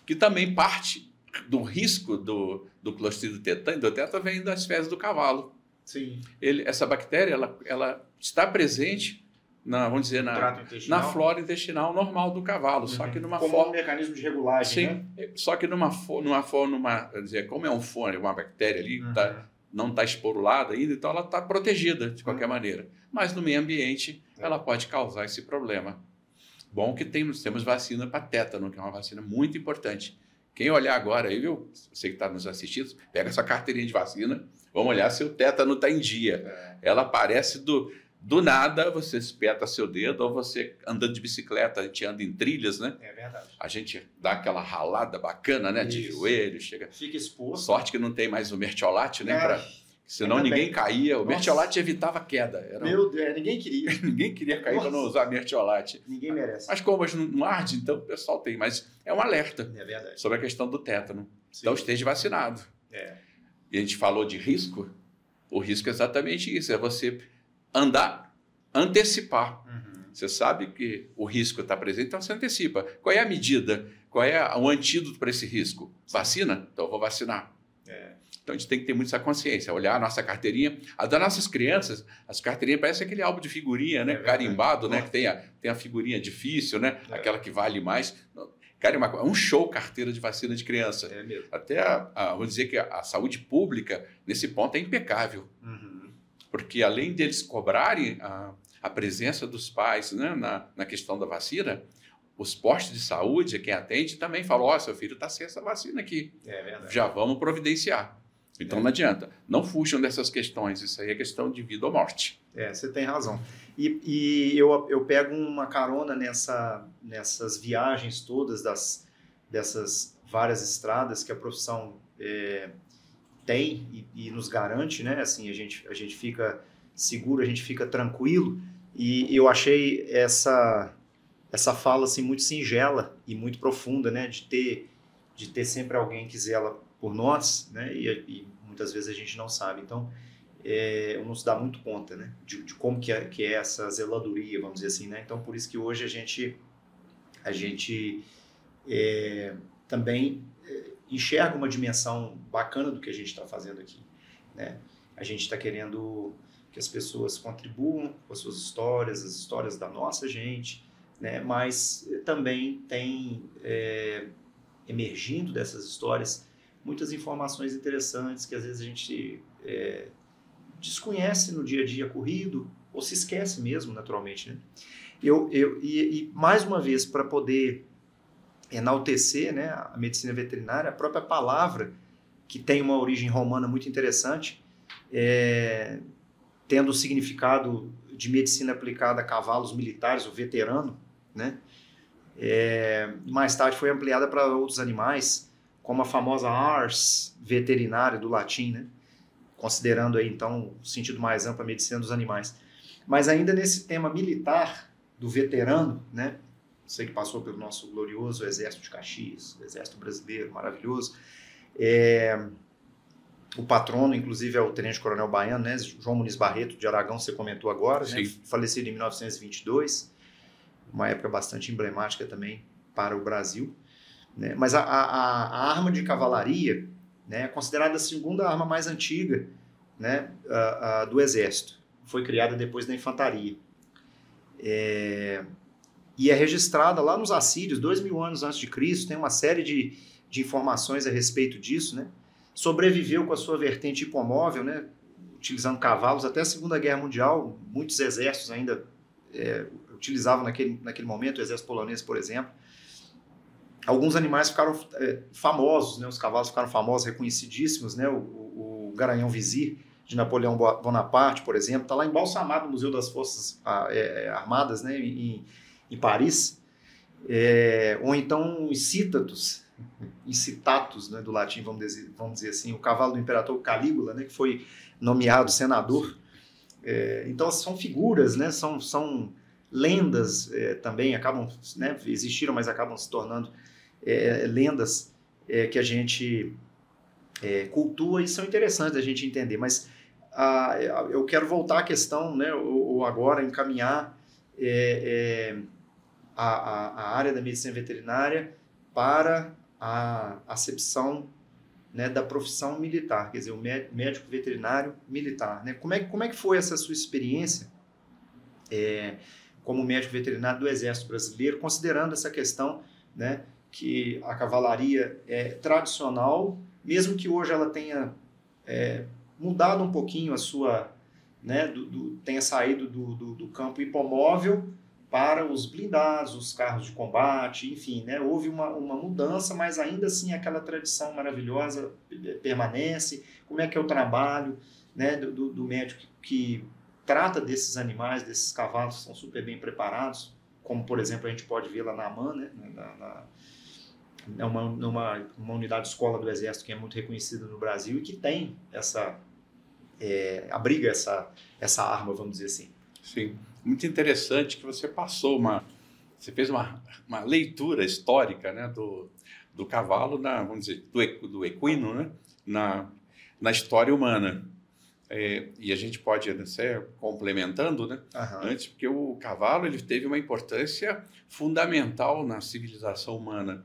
que também parte do risco do Clostridium tetani, do tétano, vem das fezes do cavalo. Sim. Essa bactéria, ela está presente vamos dizer, na flora intestinal normal do cavalo, só que numa forma... Como um mecanismo de regulagem, sim, né? Só que numa forma, quer dizer, como é uma bactéria ali, não está esporulada ainda, então ela está protegida de qualquer maneira. Mas no meio ambiente, ela pode causar esse problema. Bom que temos vacina para tétano, que é uma vacina muito importante. Quem olhar agora aí, viu? Você que está nos assistindo, pega sua carteirinha de vacina, vamos olhar se o tétano está em dia. Ela aparece do nada, você espeta seu dedo, ou você andando de bicicleta, a gente anda em trilhas, né? É verdade. A gente dá aquela ralada bacana, né? De joelho, chega... Fica exposto. Sorte que não tem mais o mertiolate, né? Senão ninguém caía. O mertiolate evitava queda. Meu Deus, ninguém queria. Ninguém queria cair para não usar mertiolate. Ninguém merece. Mas como hoje não arde, então o pessoal tem. Mas é um alerta sobre a questão do tétano. Sim. Então esteja vacinado. E a gente falou de risco. O risco é exatamente isso. É você antecipar. Você sabe que o risco está presente, então você antecipa. Qual é a medida? Qual é o antídoto para esse risco? Vacina? Então eu vou vacinar. Então a gente tem que ter muito essa consciência, olhar a nossa carteirinha. A das nossas crianças, as carteirinhas parecem aquele álbum de figurinha, né? Carimbado, né? Que tem a figurinha difícil, né? Aquela que vale mais. Cara, é um show carteira de vacina de criança. É mesmo. Até, vou dizer que a saúde pública, nesse ponto, é impecável. Porque além deles cobrarem a presença dos pais, né, na questão da vacina, os postos de saúde, quem atende, também falam, seu filho está sem essa vacina aqui. É verdade. Já vamos providenciar. Então não adianta. Não fujam dessas questões. Isso aí é questão de vida ou morte. Você tem razão. E eu pego uma carona nessas viagens todas dessas várias estradas que a profissão tem e nos garante, né? Assim, a gente fica seguro, a gente fica tranquilo. E eu achei essa fala assim, muito singela e muito profunda, né? De ter sempre alguém que zela por nós, né? E muitas vezes a gente não sabe. Então, não se dá muito conta, né? De como que é essa zeladoria, vamos dizer assim, né? Então, por isso que hoje a gente também enxerga uma dimensão bacana do que a gente está fazendo aqui, né? A gente está querendo que as pessoas contribuam com as suas histórias, as histórias da nossa gente, né? Mas também tem emergindo dessas histórias muitas informações interessantes que às vezes a gente desconhece no dia a dia corrido ou se esquece mesmo, naturalmente, né? E mais uma vez, para poder enaltecer, né, a medicina veterinária, a própria palavra, que tem uma origem romana muito interessante, tendo o significado de medicina aplicada a cavalos militares, o veterano, né? Mais tarde foi ampliada para outros animais, como a famosa ars veterinária do latim, né? Considerando aí, então, o sentido mais amplo, a medicina dos animais. Mas ainda nesse tema militar do veterano, né? Você que passou pelo nosso glorioso Exército de Caxias, o Exército Brasileiro, maravilhoso. O patrono, inclusive, é o Tenente Coronel Baiano, né? João Muniz Barreto de Aragão, você comentou agora, né? Falecido em 1922, uma época bastante emblemática também para o Brasil, né? Mas a arma de cavalaria, né, é considerada a segunda arma mais antiga, né, do Exército. Foi criada depois da infantaria. E é registrada lá nos assírios, 2000 anos antes de Cristo, tem uma série de informações a respeito disso, né? Sobreviveu com a sua vertente hipomóvel, né? utilizando cavalos até a Segunda Guerra Mundial. Muitos exércitos ainda utilizavam naquele momento, o exército polonês, por exemplo. Alguns animais ficaram famosos, né? Os cavalos ficaram famosos, reconhecidíssimos, né? O Garanhão Vizir, de Napoleão Bonaparte, por exemplo, está lá embalsamado no Museu das Forças Armadas, né? em Paris. Ou então os incitatus, né? Do latim, vamos dizer assim, o cavalo do imperador Calígula, né? Que foi nomeado senador. Então, são figuras, né? São lendas também, acabam, né? Existiram, mas acabam se tornando lendas que a gente cultua e são interessantes da gente entender. Mas eu quero voltar à questão, né? Ou agora encaminhar a área da medicina veterinária para a acepção, né, da profissão militar, quer dizer, o médico veterinário militar, né? Como é que foi essa sua experiência como médico veterinário do Exército Brasileiro, considerando essa questão, né, que a cavalaria é tradicional, mesmo que hoje ela tenha mudado um pouquinho a sua, né, tenha saído do campo hipomóvel para os blindados, os carros de combate, enfim, né? Houve uma mudança, mas ainda assim aquela tradição maravilhosa permanece. Como é que é o trabalho, né, do médico que trata desses animais, desses cavalos que são super bem preparados, como, por exemplo, a gente pode ver lá na AMAN, né, numa unidade de escola do Exército que é muito reconhecida no Brasil e que tem abriga essa arma, vamos dizer assim. Sim, muito interessante que você você fez uma leitura histórica, né, do cavalo, vamos dizer, do equino, né, na história humana. E a gente pode complementando, né, antes, porque o cavalo ele teve uma importância fundamental na civilização humana.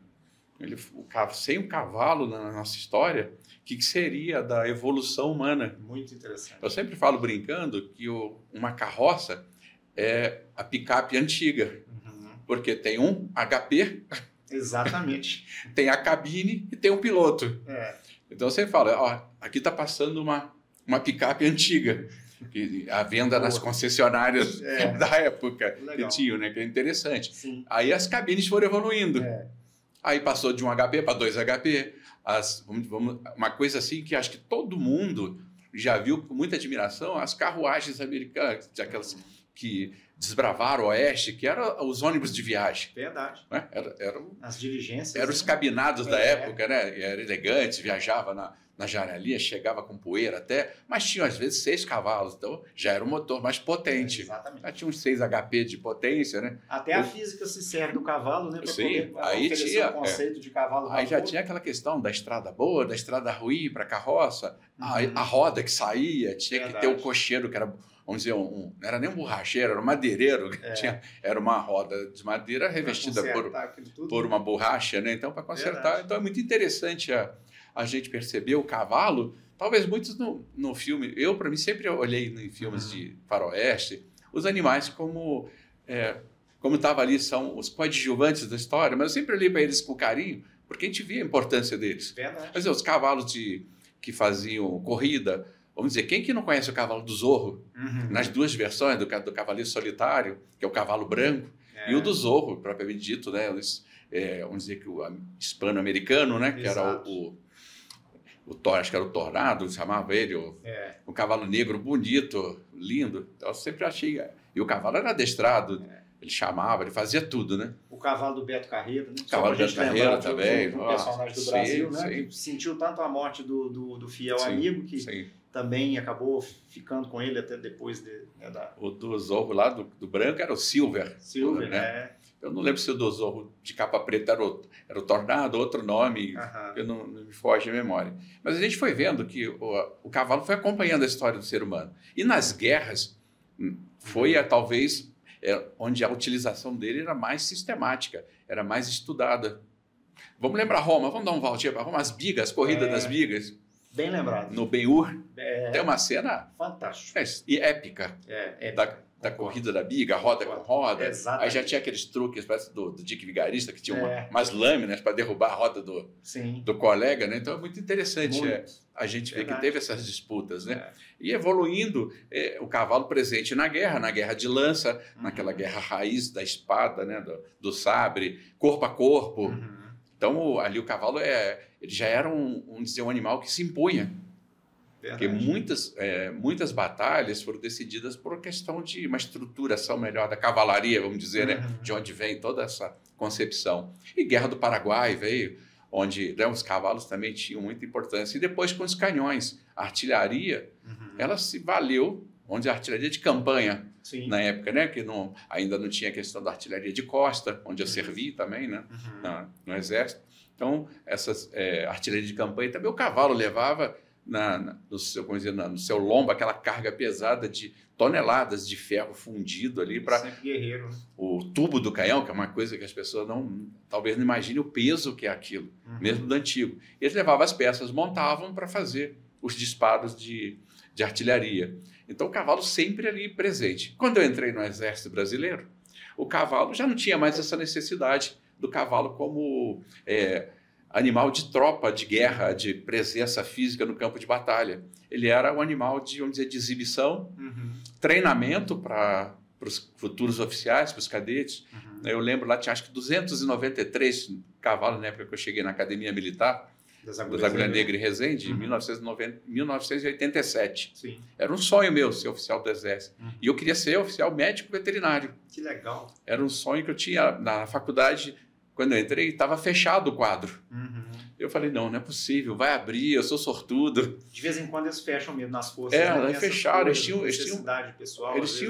Sem o cavalo na nossa história, o que seria da evolução humana? Muito interessante. Eu sempre falo brincando que uma carroça é a picape antiga, porque tem um HP, exatamente, tem a cabine e tem um piloto. Então você fala, ó, aqui está passando uma picape antiga, que a venda nas concessionárias da época que tinham, né, que é interessante. Sim. Aí as cabines foram evoluindo. Aí passou de 1 HP para 2 HP. Uma coisa assim que acho que todo mundo já viu com muita admiração, as carruagens americanas, aquelas que desbravaram o oeste, que eram os ônibus de viagem. Verdade. Né? As diligências. Eram os cabinados da época, né? Era elegante, viajava na janelinha, chegava com poeira até, mas tinha às vezes 6 cavalos, então já era um motor mais potente. Exatamente. Já tinha uns 6 HP de potência, né? Até a física se serve do cavalo, né? Para poder oferecer o conceito de cavalo. Aí já tinha aquela questão da estrada boa, da estrada ruim para carroça, a roda que saía, tinha que ter o cocheiro, que era, vamos dizer, não era nem um borracheiro, era um madeireiro, era uma roda de madeira revestida por uma borracha, né? Então, para consertar. Verdade. Então, é muito interessante a gente perceber o cavalo. Talvez muitos no filme, para mim, sempre olhei em filmes de faroeste, os animais como estava ali, são os coadjuvantes da história, mas eu sempre olhei para eles com carinho, porque a gente via a importância deles. Verdade. Mas os cavalos que faziam corrida, vamos dizer, quem que não conhece o cavalo do Zorro? Nas duas versões, do Cavaleiro Solitário, que é o cavalo branco, e o do Zorro, propriamente dito, né? Vamos dizer que o hispano-americano, né? Que era acho que era o Tornado, chamava ele, o cavalo negro bonito, lindo. Então, eu sempre achei... E o cavalo era adestrado, ele chamava, ele fazia tudo, né? O cavalo do Beto Carreiro, né? O cavalo do Beto Carreiro também. Um personagem do Brasil, né? Que sentiu tanto a morte do fiel amigo, que também acabou ficando com ele até depois O do Zorro lá, do branco, era o Silver. Silver, né? Eu não lembro se o do Zorro de capa preta era o Tornado, outro nome, que não me foge a memória. Mas a gente foi vendo que o cavalo foi acompanhando a história do ser humano. E nas guerras foi talvez onde a utilização dele era mais sistemática, era mais estudada. Vamos lembrar Roma, vamos dar um voltinho para Roma, as bigas, as corridas das bigas. Bem lembrado. No Ben-Hur, tem uma cena fantástica e épica, da corrida da biga, roda com roda. Exatamente. Aí já tinha aqueles truques, parece do Dick Vigarista, que tinha umas lâminas para derrubar a roda do colega, né? Então é muito interessante a gente ver que teve essas disputas, né? E evoluindo, o cavalo presente na guerra de lança, naquela guerra raiz da espada, né? do sabre, corpo a corpo. Então ali o cavalo ele já era um animal que se impunha. Porque muitas batalhas foram decididas por questão de uma estruturação melhor da cavalaria, vamos dizer, né? De onde vem toda essa concepção. E Guerra do Paraguai veio, onde os cavalos também tinham muita importância. E depois com os canhões, a artilharia, ela se valeu, onde a artilharia de campanha, na época, né? Que ainda não tinha a questão da artilharia de costa, onde eu servi também, né? No exército. Então, essas artilharia de campanha também o cavalo levava no seu lombo aquela carga pesada de toneladas de ferro fundido ali para guerreiro, né? O tubo do canhão, que é uma coisa que as pessoas talvez não imaginem o peso que é aquilo, mesmo do antigo. Eles levavam as peças, montavam para fazer os disparos de artilharia. Então o cavalo sempre ali presente. Quando eu entrei no Exército Brasileiro, o cavalo já não tinha mais essa necessidade do cavalo como animal de tropa, de guerra, de presença física no campo de batalha. Ele era um animal de exibição, treinamento para os futuros oficiais, para os cadetes. Eu lembro lá, tinha acho que 293 cavalos na época que eu cheguei na Academia Militar, das Agulha Negra em Resende, em 1987. Sim. Era um sonho meu ser oficial do Exército. E eu queria ser oficial médico veterinário. Que legal. Era um sonho que eu tinha na faculdade. Quando eu entrei, estava fechado o quadro. Eu falei, não é possível, vai abrir, eu sou sortudo. De vez em quando eles fecham mesmo nas forças. Né? Fecharam, eles tinham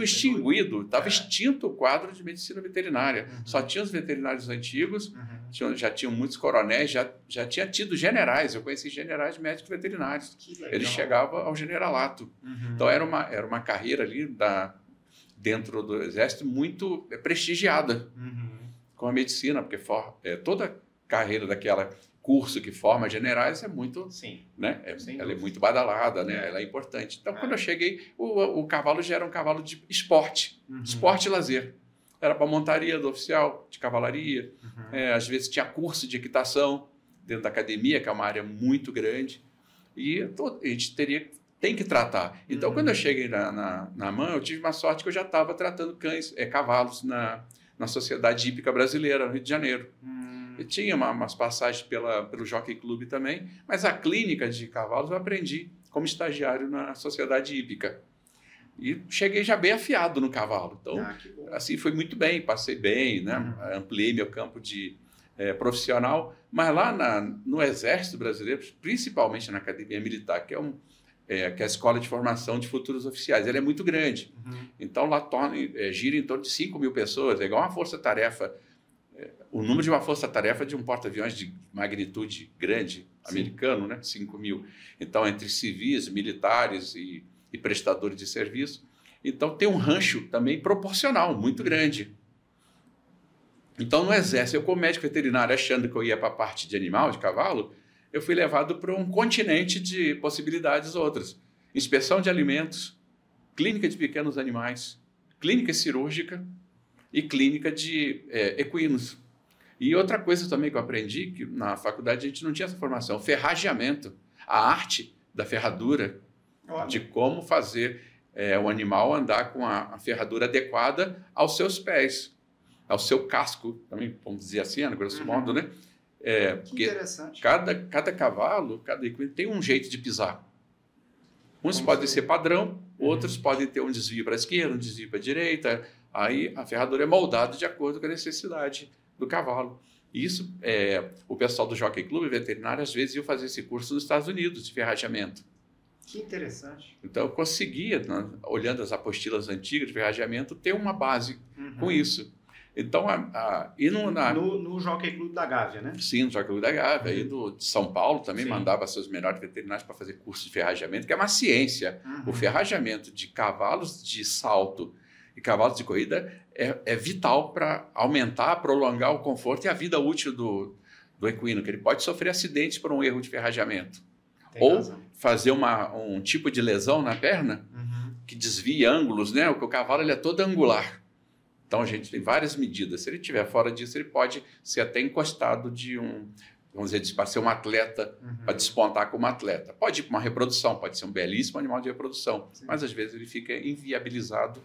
extinguido, estava extinto o quadro de medicina veterinária. Só tinha os veterinários antigos, já tinham muitos coronéis, já tinha tido generais, eu conheci generais médicos veterinários. Eles chegavam ao generalato. Então era uma carreira ali dentro do Exército muito prestigiada com a medicina, porque toda carreira daquela curso que forma generais é muito, né? Ela é muito badalada, né? Ela é importante. Então, quando eu cheguei, o cavalo já era um cavalo de esporte, esporte e lazer. Era para montaria do oficial de cavalaria. Às vezes tinha curso de equitação dentro da academia, que é uma área muito grande. E a gente tem que tratar. Então, quando eu cheguei na mão, eu tive uma sorte que eu já estava tratando cavalos na Sociedade Hípica Brasileira, no Rio de Janeiro. Eu tinha umas passagens pelo Jockey Club também, mas a clínica de cavalos eu aprendi como estagiário na Sociedade Hípica. E cheguei já bem afiado no cavalo. Então, assim, foi muito bem, passei bem, né? Ampliei meu campo de profissional. Mas lá no Exército Brasileiro, principalmente na Academia Militar, que é a Escola de Formação de Futuros Oficiais, ela é muito grande. Então, lá gira em torno de 5 mil pessoas, é igual uma força-tarefa. O número de uma força-tarefa de um porta-aviões de magnitude grande, americano, né? 5 mil. Então, entre civis, militares e prestadores de serviço. Então, tem um rancho também proporcional, muito grande. Então, no Exército, eu como médico veterinário, achando que eu ia para a parte de animal, de cavalo, eu fui levado para um continente de possibilidades outras. Inspeção de alimentos, clínica de pequenos animais, clínica cirúrgica e clínica de equinos. E outra coisa também que eu aprendi, que na faculdade a gente não tinha essa formação, ferrageamento, a arte da ferradura, de como fazer o animal andar com a ferradura adequada aos seus pés, ao seu casco, também, vamos dizer assim, a grosso modo, né? Que interessante. Cada cavalo, cada equino tem um jeito de pisar. Uns podem ser padrão, outros podem ter um desvio para a esquerda, um desvio para a direita. Aí a ferradura é moldada de acordo com a necessidade do cavalo. Isso, o pessoal do Jockey Club veterinário, às vezes, ia fazer esse curso nos Estados Unidos de ferrageamento. Que interessante. Então, eu conseguia, olhando as apostilas antigas de ferrageamento, ter uma base com isso. Então, no Jockey Club da Gávea, né? Sim, no Jockey Club da Gávea. Aí de São Paulo também mandava seus melhores veterinários para fazer curso de ferrageamento, que é uma ciência. O ferrageamento de cavalos de salto e cavalos de corrida é vital para aumentar, prolongar o conforto e a vida útil do equino, que ele pode sofrer acidentes por um erro de ferrageamento. Tem ou razão. fazer um tipo de lesão na perna que desvia ângulos, né? Porque o cavalo ele é todo angular. Então a gente tem várias medidas. Se ele estiver fora disso, ele pode ser até encostado de vamos dizer, para ser um atleta, para despontar como atleta. Pode ir para uma reprodução, pode ser um belíssimo animal de reprodução, sim, mas às vezes ele fica inviabilizado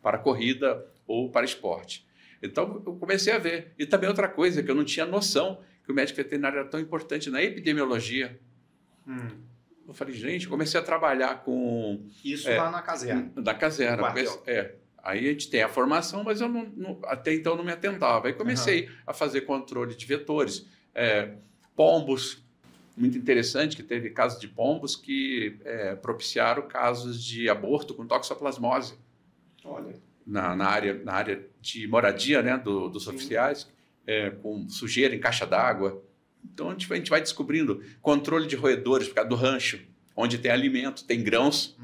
para corrida ou para esporte. Então eu comecei a ver. E também outra coisa que eu não tinha noção, que o médico veterinário era tão importante na epidemiologia. Eu falei, gente, comecei a trabalhar com... Isso lá na caserna. Na caserna. Aí a gente tem a formação, mas eu até então não me atentava. Aí comecei a fazer controle de vetores. Pombos, muito interessante, que teve casos de pombos que propiciaram casos de aborto com toxoplasmose. Olha. Na área de moradia, né, dos oficiais, com sujeira em caixa d'água. Então a gente vai descobrindo controle de roedores por causa do rancho, onde tem alimento, tem grãos.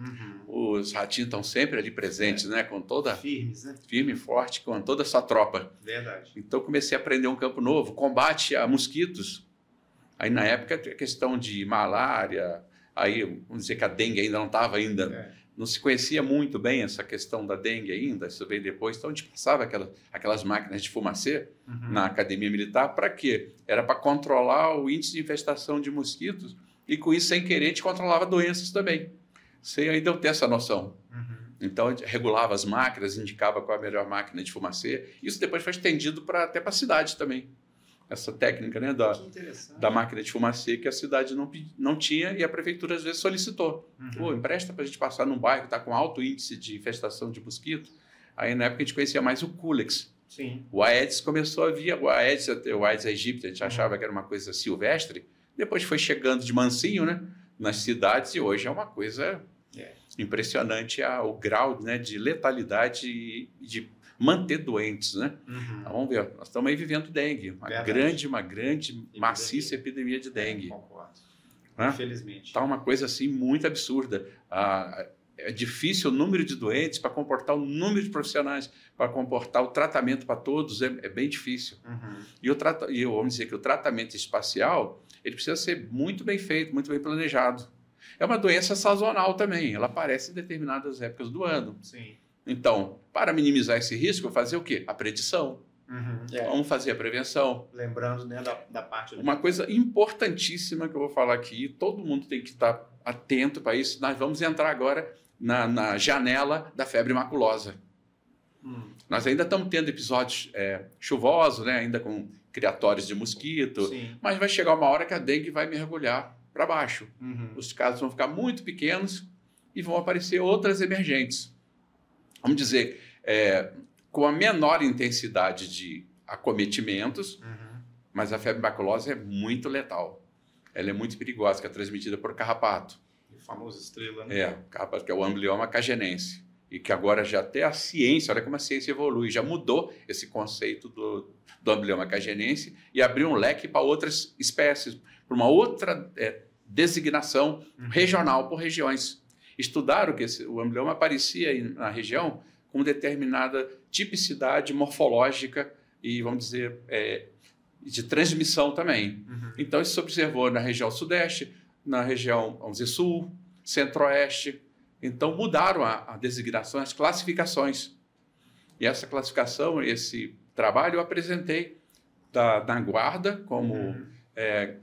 Os ratinhos estão sempre ali presentes, né, com toda... Firmes, né? Firme e forte, com toda a sua tropa. Verdade. Então comecei a aprender um campo novo, combate a mosquitos. Aí na época a questão de malária, aí vamos dizer que a dengue ainda não estava não se conhecia muito bem essa questão da dengue ainda, isso veio depois. Então a gente passava aquelas máquinas de fumacê na academia militar. Para quê? Era para controlar o índice de infestação de mosquitos e com isso, sem querer, a gente controlava doenças também, sem ainda eu ter essa noção. Então a gente regulava as máquinas, indicava qual a melhor máquina de fumacê. Isso depois foi estendido até para a cidade também. Essa técnica, né, da máquina de fumacê que a cidade não tinha e a prefeitura às vezes solicitou. Pô, empresta para a gente passar num bairro que está com alto índice de infestação de mosquito. Aí na época a gente conhecia mais o Culex. Sim. O Aedes começou a vir, o Aedes aegypti, a gente achava que era uma coisa silvestre, depois foi chegando de mansinho, né, nas cidades, e hoje é uma coisa impressionante o grau, né, de letalidade e de manter doentes, né? Então, vamos ver, nós estamos aí vivendo dengue, uma grande maciça epidemia de dengue. Concordo. Né? Infelizmente. Está uma coisa assim muito absurda. É difícil o número de doentes para comportar o número de profissionais, para comportar o tratamento para todos, é bem difícil. E vamos dizer que o tratamento espacial, ele precisa ser muito bem feito, muito bem planejado. É uma doença sazonal também, ela aparece em determinadas épocas do ano. Sim. Então, para minimizar esse risco, fazer o quê? A predição. Vamos fazer a prevenção. Lembrando, né, da parte... Uma coisa importantíssima que eu vou falar aqui, todo mundo tem que estar atento para isso. Nós vamos entrar agora na janela da febre maculosa. Nós ainda estamos tendo episódios chuvosos, né, ainda com criatórios de mosquito, mas vai chegar uma hora que a dengue vai mergulhar para baixo. Os casos vão ficar muito pequenos e vão aparecer outras emergentes. Vamos dizer, com a menor intensidade de acometimentos, mas a febre maculosa é muito letal. Ela é muito perigosa, que é transmitida por carrapato. O famoso estrela, né? Carrapato, que é o Amblyomma cagenense. E que agora já até a ciência, olha como a ciência evolui, já mudou esse conceito do Amblyomma cagenense e abriu um leque para outras espécies, para uma outra designação regional por regiões. Estudaram que o Amblyomma aparecia na região com determinada tipicidade morfológica e, vamos dizer, de transmissão também. Então, isso se observou na região sudeste, na região, vamos dizer, sul, centro-oeste. Então, mudaram a designação, as classificações. E essa classificação, esse trabalho, eu apresentei na guarda como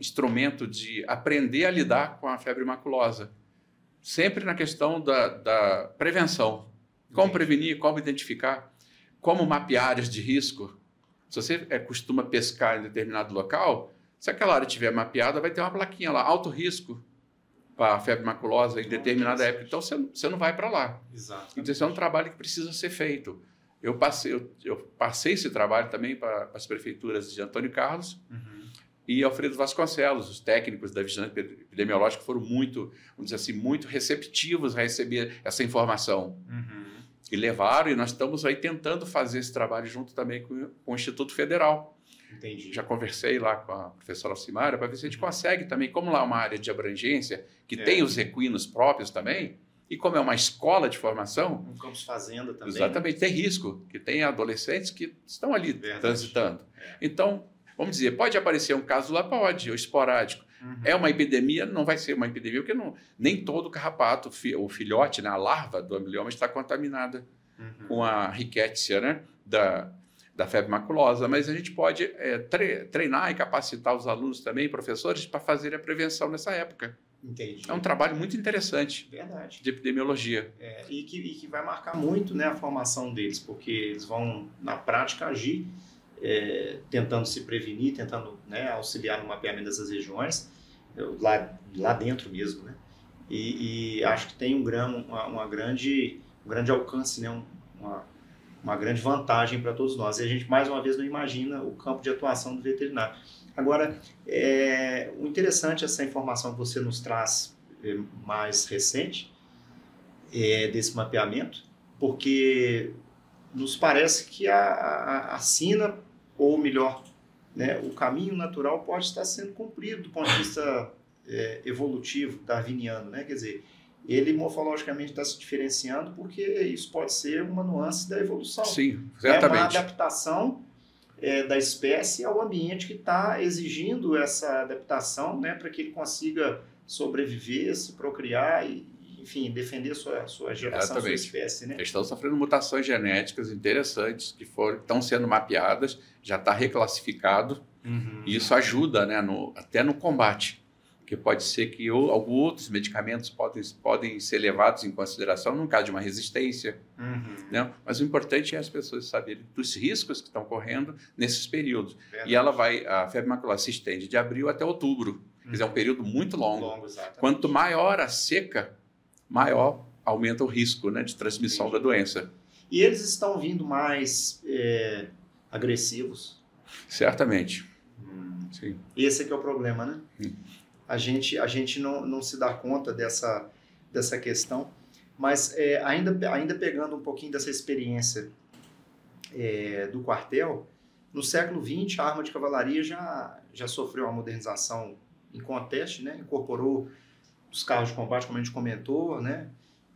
instrumento de aprender a lidar com a febre maculosa. Sempre na questão da prevenção. Como prevenir, como identificar, como mapear áreas de risco. Se você costuma pescar em determinado local, se aquela área estiver mapeada, vai ter uma plaquinha lá, alto risco para a febre maculosa em determinada época. Então, você não vai para lá. Exato. Então, esse é um trabalho que precisa ser feito. Eu passei esse trabalho também para as prefeituras de Antônio Carlos e Alfredo Vasconcelos. Os técnicos da vigilância epidemiológica foram muito, vamos dizer assim, muito receptivos a receber essa informação. E levaram, e nós estamos aí tentando fazer esse trabalho junto também com o Instituto Federal. Entendi. Já conversei lá com a professora Alcimara para ver se a gente consegue também, como lá é uma área de abrangência, que tem os equinos próprios também, e como é uma escola de formação... Um campus fazenda também. Exatamente, tem risco, que tem adolescentes que estão ali transitando. Então, vamos dizer, pode aparecer um caso lá, pode, ou esporádico, É uma epidemia? Não vai ser uma epidemia, porque nem todo carrapato, o filhote, né, a larva do amblioma está contaminada com a rickettsia, né, da febre maculosa, mas a gente pode treinar e capacitar os alunos também, professores, para fazerem a prevenção nessa época. Entendi. É um trabalho muito interessante. Verdade. De epidemiologia. E que vai marcar muito, né, a formação deles, porque eles vão, na prática, agir tentando se prevenir, tentando, né, auxiliar no mapeamento dessas regiões, lá dentro mesmo, né? E acho que tem um grande alcance, né, uma grande vantagem para todos nós. E a gente, mais uma vez, não imagina o campo de atuação do veterinário. Agora, o interessante, essa informação que você nos traz mais recente, desse mapeamento, porque nos parece que a sina, ou melhor, né, o caminho natural pode estar sendo cumprido do ponto de vista evolutivo, darwiniano, né? Quer dizer, ele morfologicamente está se diferenciando porque isso pode ser uma nuance da evolução. Sim, certamente. É uma adaptação da espécie ao ambiente que está exigindo essa adaptação, né, para que ele consiga sobreviver, se procriar e, enfim, defender sua geração, sua espécie. Né? Eles estão sofrendo mutações genéticas interessantes que estão sendo mapeadas, já está reclassificado, e isso ajuda, né, até no combate. Porque pode ser que alguns outros medicamentos podem ser levados em consideração no caso de uma resistência. Né? Mas o importante é as pessoas saberem dos riscos que estão correndo nesses períodos. Verdade. E a febre maculosa se estende de abril até outubro. Quer dizer, é um período muito longo. Quanto maior a seca, maior aumenta o risco, né, de transmissão da doença. E eles estão vindo mais agressivos? Certamente. Sim. Esse é que é o problema, né? A gente não se dá conta dessa questão, mas ainda pegando um pouquinho dessa experiência do quartel, no século XX a arma de cavalaria já sofreu uma modernização inconteste, né? Incorporou os carros de combate, como a gente comentou, né?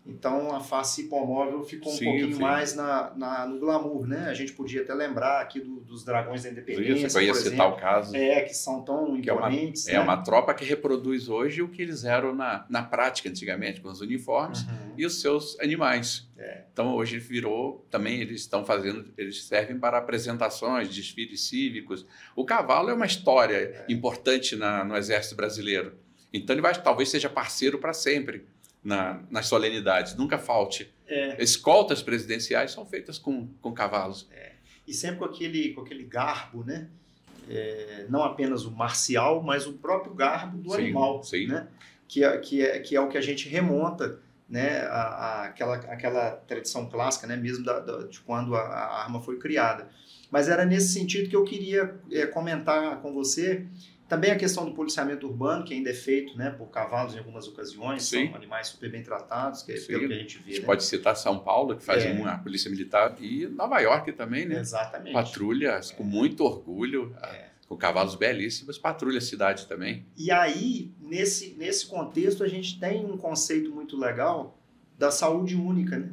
Então a face hipomóvel ficou um pouquinho mais no glamour, né? A gente podia até lembrar aqui dos Dragões da Independência, por exemplo, citar o caso. Que são tão imponentes. É uma tropa que reproduz hoje o que eles eram na prática antigamente, com os uniformes e os seus animais. Então hoje virou, também eles servem para apresentações, desfiles cívicos. O cavalo é uma história importante no Exército Brasileiro. Então ele talvez seja parceiro para sempre. Nas solenidades, nunca falte. Escoltas presidenciais são feitas com cavalos. E sempre com aquele garbo, né? Não apenas o marcial, mas o próprio garbo do animal. Sim. Né? Que é o que a gente remonta, né? Aquela tradição clássica, né? Mesmo de quando a arma foi criada. Mas era nesse sentido que eu queria comentar com você. Também a questão do policiamento urbano, que ainda é feito, né, por cavalos em algumas ocasiões, são animais super bem tratados, que é pelo que a gente vê. A gente pode citar São Paulo, que faz uma polícia militar, e Nova York também, né? Exatamente. Patrulhas com muito orgulho, com cavalos belíssimos, patrulha a cidade também. E aí, nesse contexto, a gente tem um conceito muito legal da saúde única, né?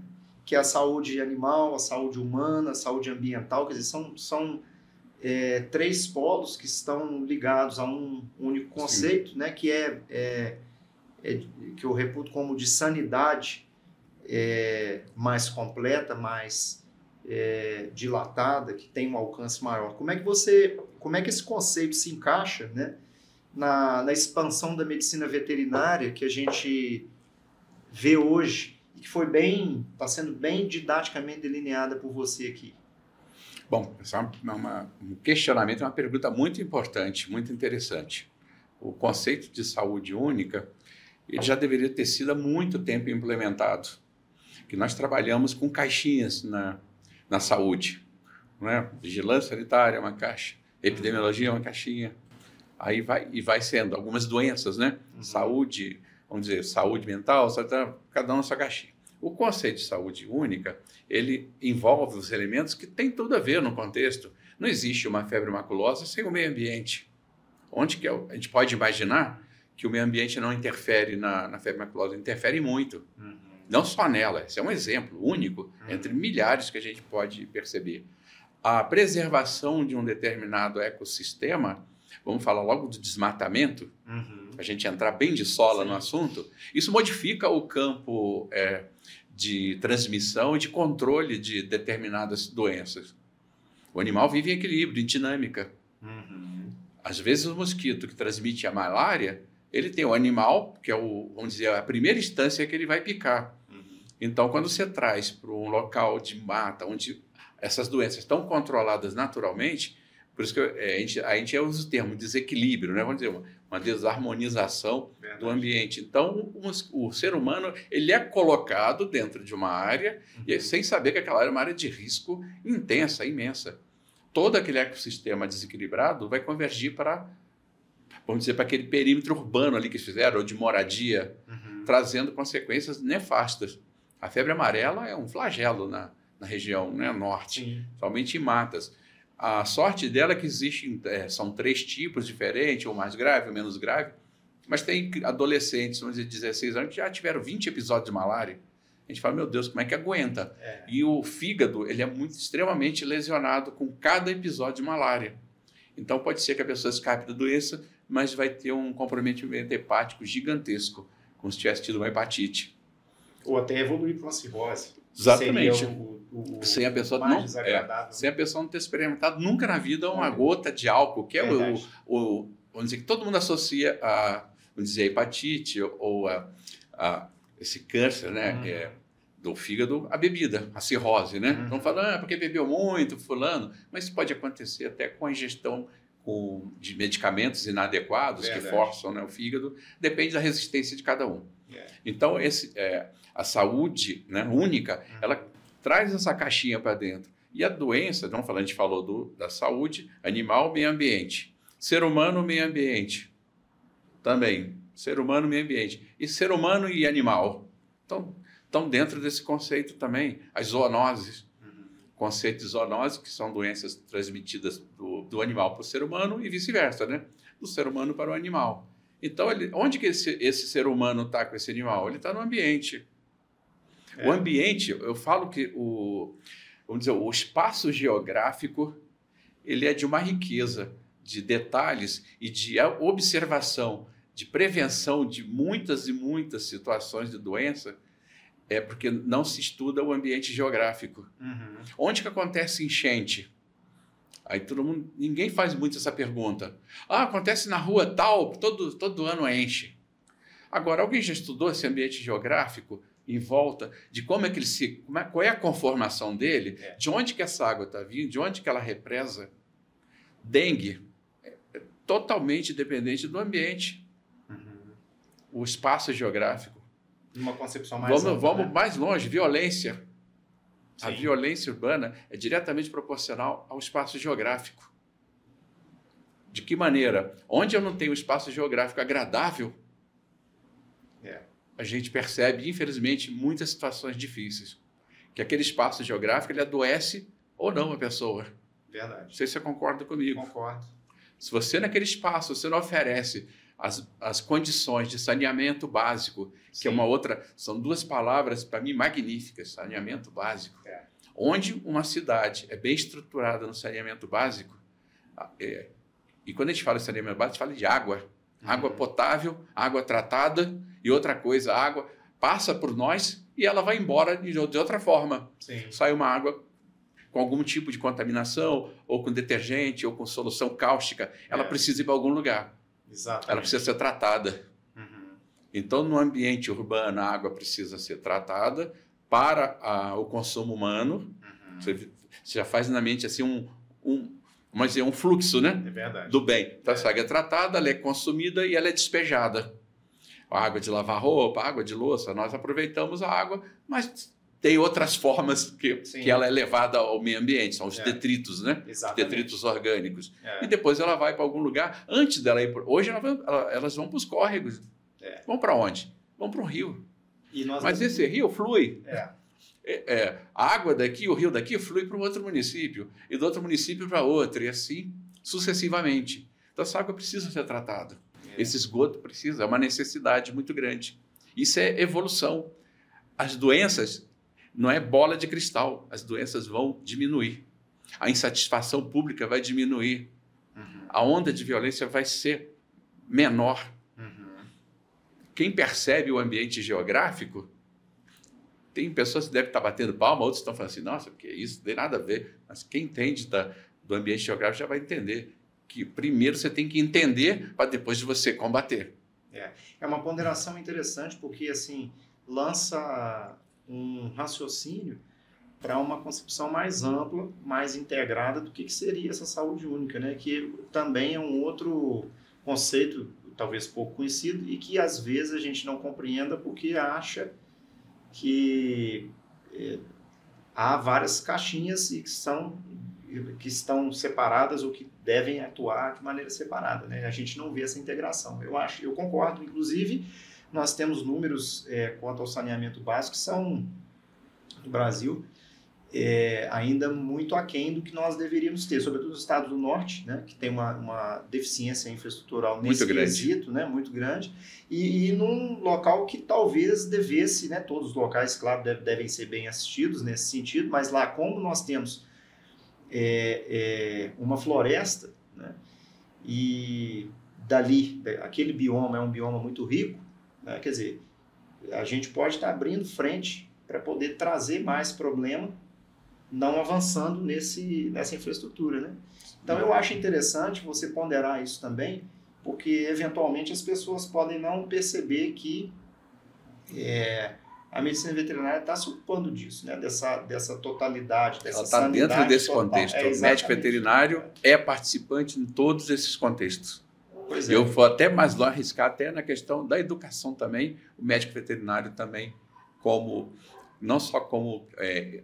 Que é a saúde animal, a saúde humana, a saúde ambiental, quer dizer, são três polos que estão ligados a um único conceito, né, que que eu reputo como de sanidade mais completa, mais dilatada, que tem um alcance maior. Como é que esse conceito se encaixa, né, na expansão da medicina veterinária que a gente vê hoje e que está sendo bem didaticamente delineada por você aqui? Bom, esse é um questionamento, uma pergunta muito importante, muito interessante. O conceito de saúde única, ele já deveria ter sido há muito tempo implementado. Que nós trabalhamos com caixinhas na saúde. Não é? Vigilância sanitária é uma caixa, epidemiologia é uma caixinha. Aí vai sendo algumas doenças, né? Saúde, vamos dizer, saúde mental, cada um na sua caixinha. O conceito de saúde única, ele envolve os elementos que têm tudo a ver no contexto. Não existe uma febre maculosa sem o meio ambiente. Onde que a gente pode imaginar que o meio ambiente não interfere na febre maculosa? Interfere muito. Não só nela, esse é um exemplo único entre milhares que a gente pode perceber. A preservação de um determinado ecossistema vamos falar logo do desmatamento, a gente entrar bem de sola no assunto, isso modifica o campo de transmissão e de controle de determinadas doenças. O animal vive em equilíbrio, em dinâmica. Às vezes o mosquito que transmite a malária, ele tem o animal, que é vamos dizer, a primeira instância que ele vai picar. Então, quando você traz para um local de mata, onde essas doenças estão controladas naturalmente, por isso que a gente usa o termo desequilíbrio, né? Vamos dizer, uma desarmonização do ambiente. Então, o ser humano ele é colocado dentro de uma área e sem saber que aquela área é uma área de risco intensa, imensa. Todo aquele ecossistema desequilibrado vai convergir para, vamos dizer, para aquele perímetro urbano ali que eles fizeram, ou de moradia, trazendo consequências nefastas. A febre amarela é um flagelo na região, né, norte, somente em matas. A sorte dela é que existem, são 3 tipos diferentes, ou mais grave, ou menos grave, mas tem adolescentes, vamos dizer, 16 anos, que já tiveram 20 episódios de malária. A gente fala, meu Deus, como é que aguenta? E o fígado, ele é extremamente lesionado com cada episódio de malária. Então, pode ser que a pessoa escape da doença, mas vai ter um comprometimento hepático gigantesco, como se tivesse tido uma hepatite. Ou até evoluir para uma cirrose. Exatamente. Sem a pessoa mais desagradável. Sem a pessoa não ter experimentado nunca na vida uma gota de álcool, que é vamos dizer, que todo mundo associa a, vamos dizer, a hepatite ou a esse câncer, né, do fígado, a bebida, a cirrose, né? Então falando, porque bebeu muito, fulano, mas isso pode acontecer até com a ingestão de medicamentos inadequados que forçam, né, o fígado, depende da resistência de cada um. Então, a saúde, né, única, ela traz essa caixinha para dentro. E a doença, vamos falar, a gente falou da saúde, animal, meio ambiente. Ser humano, meio ambiente. Também, ser humano, meio ambiente. E ser humano e animal. Então, estão dentro desse conceito também. As zoonoses. Conceito de zoonose, que são doenças transmitidas do animal para o ser humano e vice-versa, né? Do ser humano para o animal. Então, onde que esse ser humano está com esse animal? Ele está no ambiente. O ambiente, eu falo que vamos dizer, o espaço geográfico ele é de uma riqueza de detalhes e de observação, de prevenção de muitas e muitas situações de doença, porque não se estuda o ambiente geográfico. Onde que acontece enchente? Aí ninguém faz muito essa pergunta. Acontece na rua tal, todo ano enche. Agora, alguém já estudou esse ambiente geográfico em volta de como é que qual é a conformação dele, de onde que essa água está vindo, de onde que ela represa? Dengue é totalmente dependente do ambiente, o espaço geográfico. Uma concepção mais ampla, vamos mais longe, violência. A violência urbana é diretamente proporcional ao espaço geográfico. De que maneira? Onde eu não tenho espaço geográfico agradável, a gente percebe, infelizmente, muitas situações difíceis. Que aquele espaço geográfico ele adoece ou não a pessoa. Verdade. Não sei se você concorda comigo. Concordo. Se você, naquele espaço, você não oferece as condições de saneamento básico, que é uma outra, são 2 palavras, para mim, magníficas, saneamento básico. Onde uma cidade é bem estruturada no saneamento básico, e quando a gente fala de saneamento básico, a gente fala de água. Água potável, água tratada, e outra coisa, a água passa por nós e ela vai embora de outra forma. Sai uma água com algum tipo de contaminação, ou com detergente, ou com solução cáustica, ela precisa ir para algum lugar. Exatamente. Ela precisa ser tratada. Então, no ambiente urbano, a água precisa ser tratada para o consumo humano. Você já faz na mente assim um fluxo, né? Do bem. Então, essa água é tratada, ela é consumida e ela é despejada. A água de lavar roupa, a água de louça, nós aproveitamos a água, mas tem outras formas que ela é levada ao meio ambiente, são os detritos, né? Os detritos orgânicos. E depois ela vai para algum lugar. Antes dela ir... Hoje elas vão para os córregos. Vão para onde? Vão para um rio. Mas esse rio flui. A água daqui, o rio daqui, flui para um outro município, e do outro município para outro, e assim sucessivamente. Então, essa água precisa ser tratada. Esse esgoto precisa, é uma necessidade muito grande. Isso é evolução. As doenças não é bola de cristal, as doenças vão diminuir. A insatisfação pública vai diminuir. A onda de violência vai ser menor. Quem percebe o ambiente geográfico, tem pessoas que devem estar batendo palma, outros estão falando assim, nossa, porque isso não tem nada a ver. Mas quem entende do ambiente geográfico já vai entender que primeiro você tem que entender para depois de você combater. É uma ponderação interessante porque assim lança um raciocínio para uma concepção mais ampla, mais integrada do que seria essa saúde única, né? Que também é um outro conceito, talvez pouco conhecido, e que às vezes a gente não compreenda porque acha que há várias caixinhas e que estão separadas ou que devem atuar de maneira separada, né? A gente não vê essa integração. Eu concordo, inclusive, nós temos números quanto ao saneamento básico que são, no Brasil, ainda muito aquém do que nós deveríamos ter, sobretudo nos estados do norte, né, que tem uma deficiência infraestrutural nesse quesito, né, muito grande, e num local que talvez devesse, né, todos os locais, claro, devem ser bem assistidos nesse sentido, mas lá como nós temos uma floresta, né, e dali, aquele bioma é um bioma muito rico, né, quer dizer, a gente pode estar abrindo frente para poder trazer mais problema, não avançando nessa infraestrutura, né? Então, eu acho interessante você ponderar isso também, porque, eventualmente, as pessoas podem não perceber que a medicina veterinária está se ocupando disso, né? Dessa totalidade, dessa sanidade. Ela está dentro desse total. contexto. O médico veterinário é participante em todos esses contextos. Pois Eu vou até mais longe, arriscar até na questão da educação também, o médico veterinário também, não só como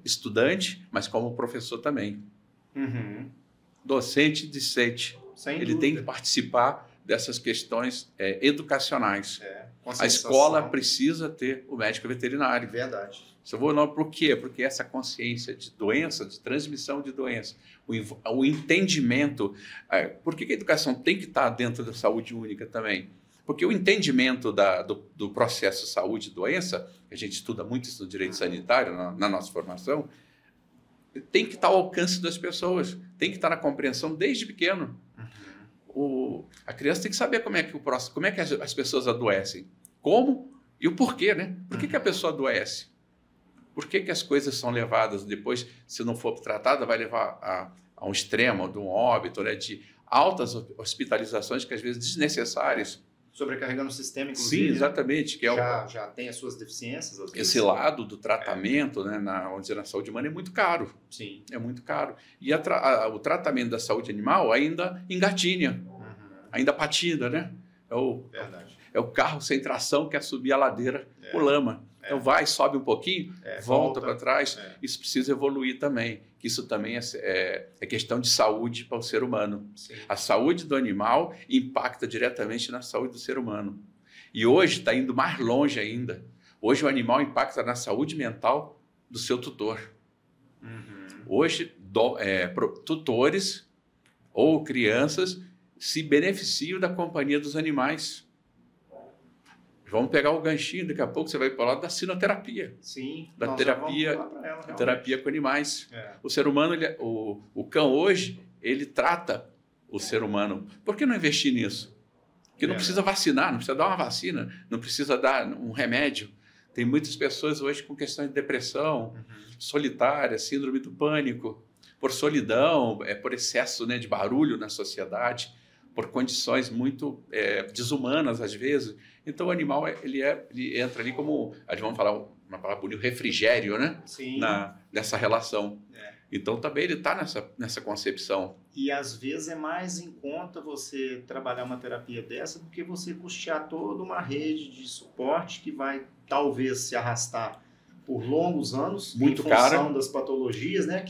estudante, mas como professor também. Docente e discente. Ele tem que participar dessas questões educacionais. A escola precisa ter o médico veterinário. Verdade. Por quê? Porque essa consciência de doença, de transmissão de doença, o entendimento... Por que a educação tem que estar dentro da saúde única também? Porque o entendimento do processo saúde e doença, a gente estuda muito isso no direito sanitário, na nossa formação, tem que estar ao alcance das pessoas, tem que estar na compreensão desde pequeno. A criança tem que saber como é que as pessoas adoecem, como e o porquê, né? Por que a pessoa adoece? Por que as coisas são levadas depois, se não for tratada, vai levar a um extremo, de um óbito, né? De altas hospitalizações que às vezes desnecessárias. Sobrecarregando o sistema, inclusive. Sim, exatamente. Que já tem as suas deficiências. Às vezes. Esse lado do tratamento, né, vamos dizer, na saúde humana é muito caro. Sim. É muito caro. E o tratamento da saúde animal ainda engatinha, ainda patina, né? Verdade. É o carro sem tração que quer subir a ladeira por lama. Então sobe um pouquinho, volta para trás. Isso precisa evoluir também. Isso também é questão de saúde para o ser humano. Sim. A saúde do animal impacta diretamente na saúde do ser humano. E hoje está indo mais longe ainda. Hoje o animal impacta na saúde mental do seu tutor. Hoje, tutores ou crianças se beneficiam da companhia dos animais. Vamos pegar o ganchinho, daqui a pouco você vai para o lado da sinoterapia. Sim. Da terapia com animais. O ser humano, o cão hoje, ele trata o ser humano. Por que não investir nisso? Porque não precisa vacinar, não precisa dar uma vacina, não precisa dar um remédio. Tem muitas pessoas hoje com questões de depressão, solitária, síndrome do pânico, por solidão, por excesso, né, de barulho na sociedade, por condições muito desumanas às vezes. Então o animal ele entra ali como, vamos falar uma palavra bonita, refrigério, né? Sim. Nessa relação. Então também ele está nessa concepção. E às vezes é mais em conta você trabalhar uma terapia dessa do que você custear toda uma rede de suporte que vai talvez se arrastar por longos anos, muito em função cara, das patologias, né?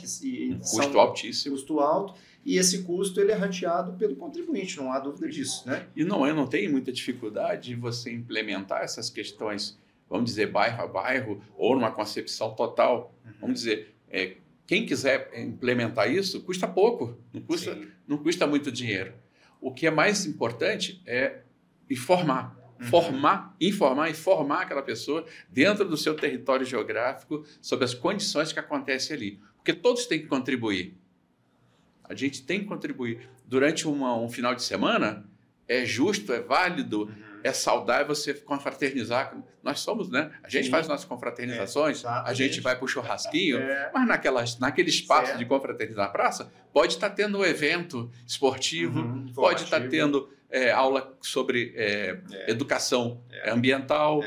Custo altíssimo. Custo alto. E esse custo ele é rateado pelo contribuinte, não há dúvida disso, né? E não tem muita dificuldade de você implementar essas questões, vamos dizer, bairro a bairro, ou numa concepção total. Vamos dizer, quem quiser implementar isso, custa pouco, não custa muito dinheiro. O que é mais importante é informar. Informar e formar aquela pessoa dentro do seu território geográfico sobre as condições que acontecem ali. Porque todos têm que contribuir. A gente tem que contribuir. durante um final de semana, é justo, é válido, é saudável você confraternizar. Nós somos, né? A gente faz nossas confraternizações, a gente vai para o churrasquinho, mas naquele espaço certo. de confraternizar na praça, pode estar tendo um evento esportivo, pode estar tendo aula sobre educação ambiental,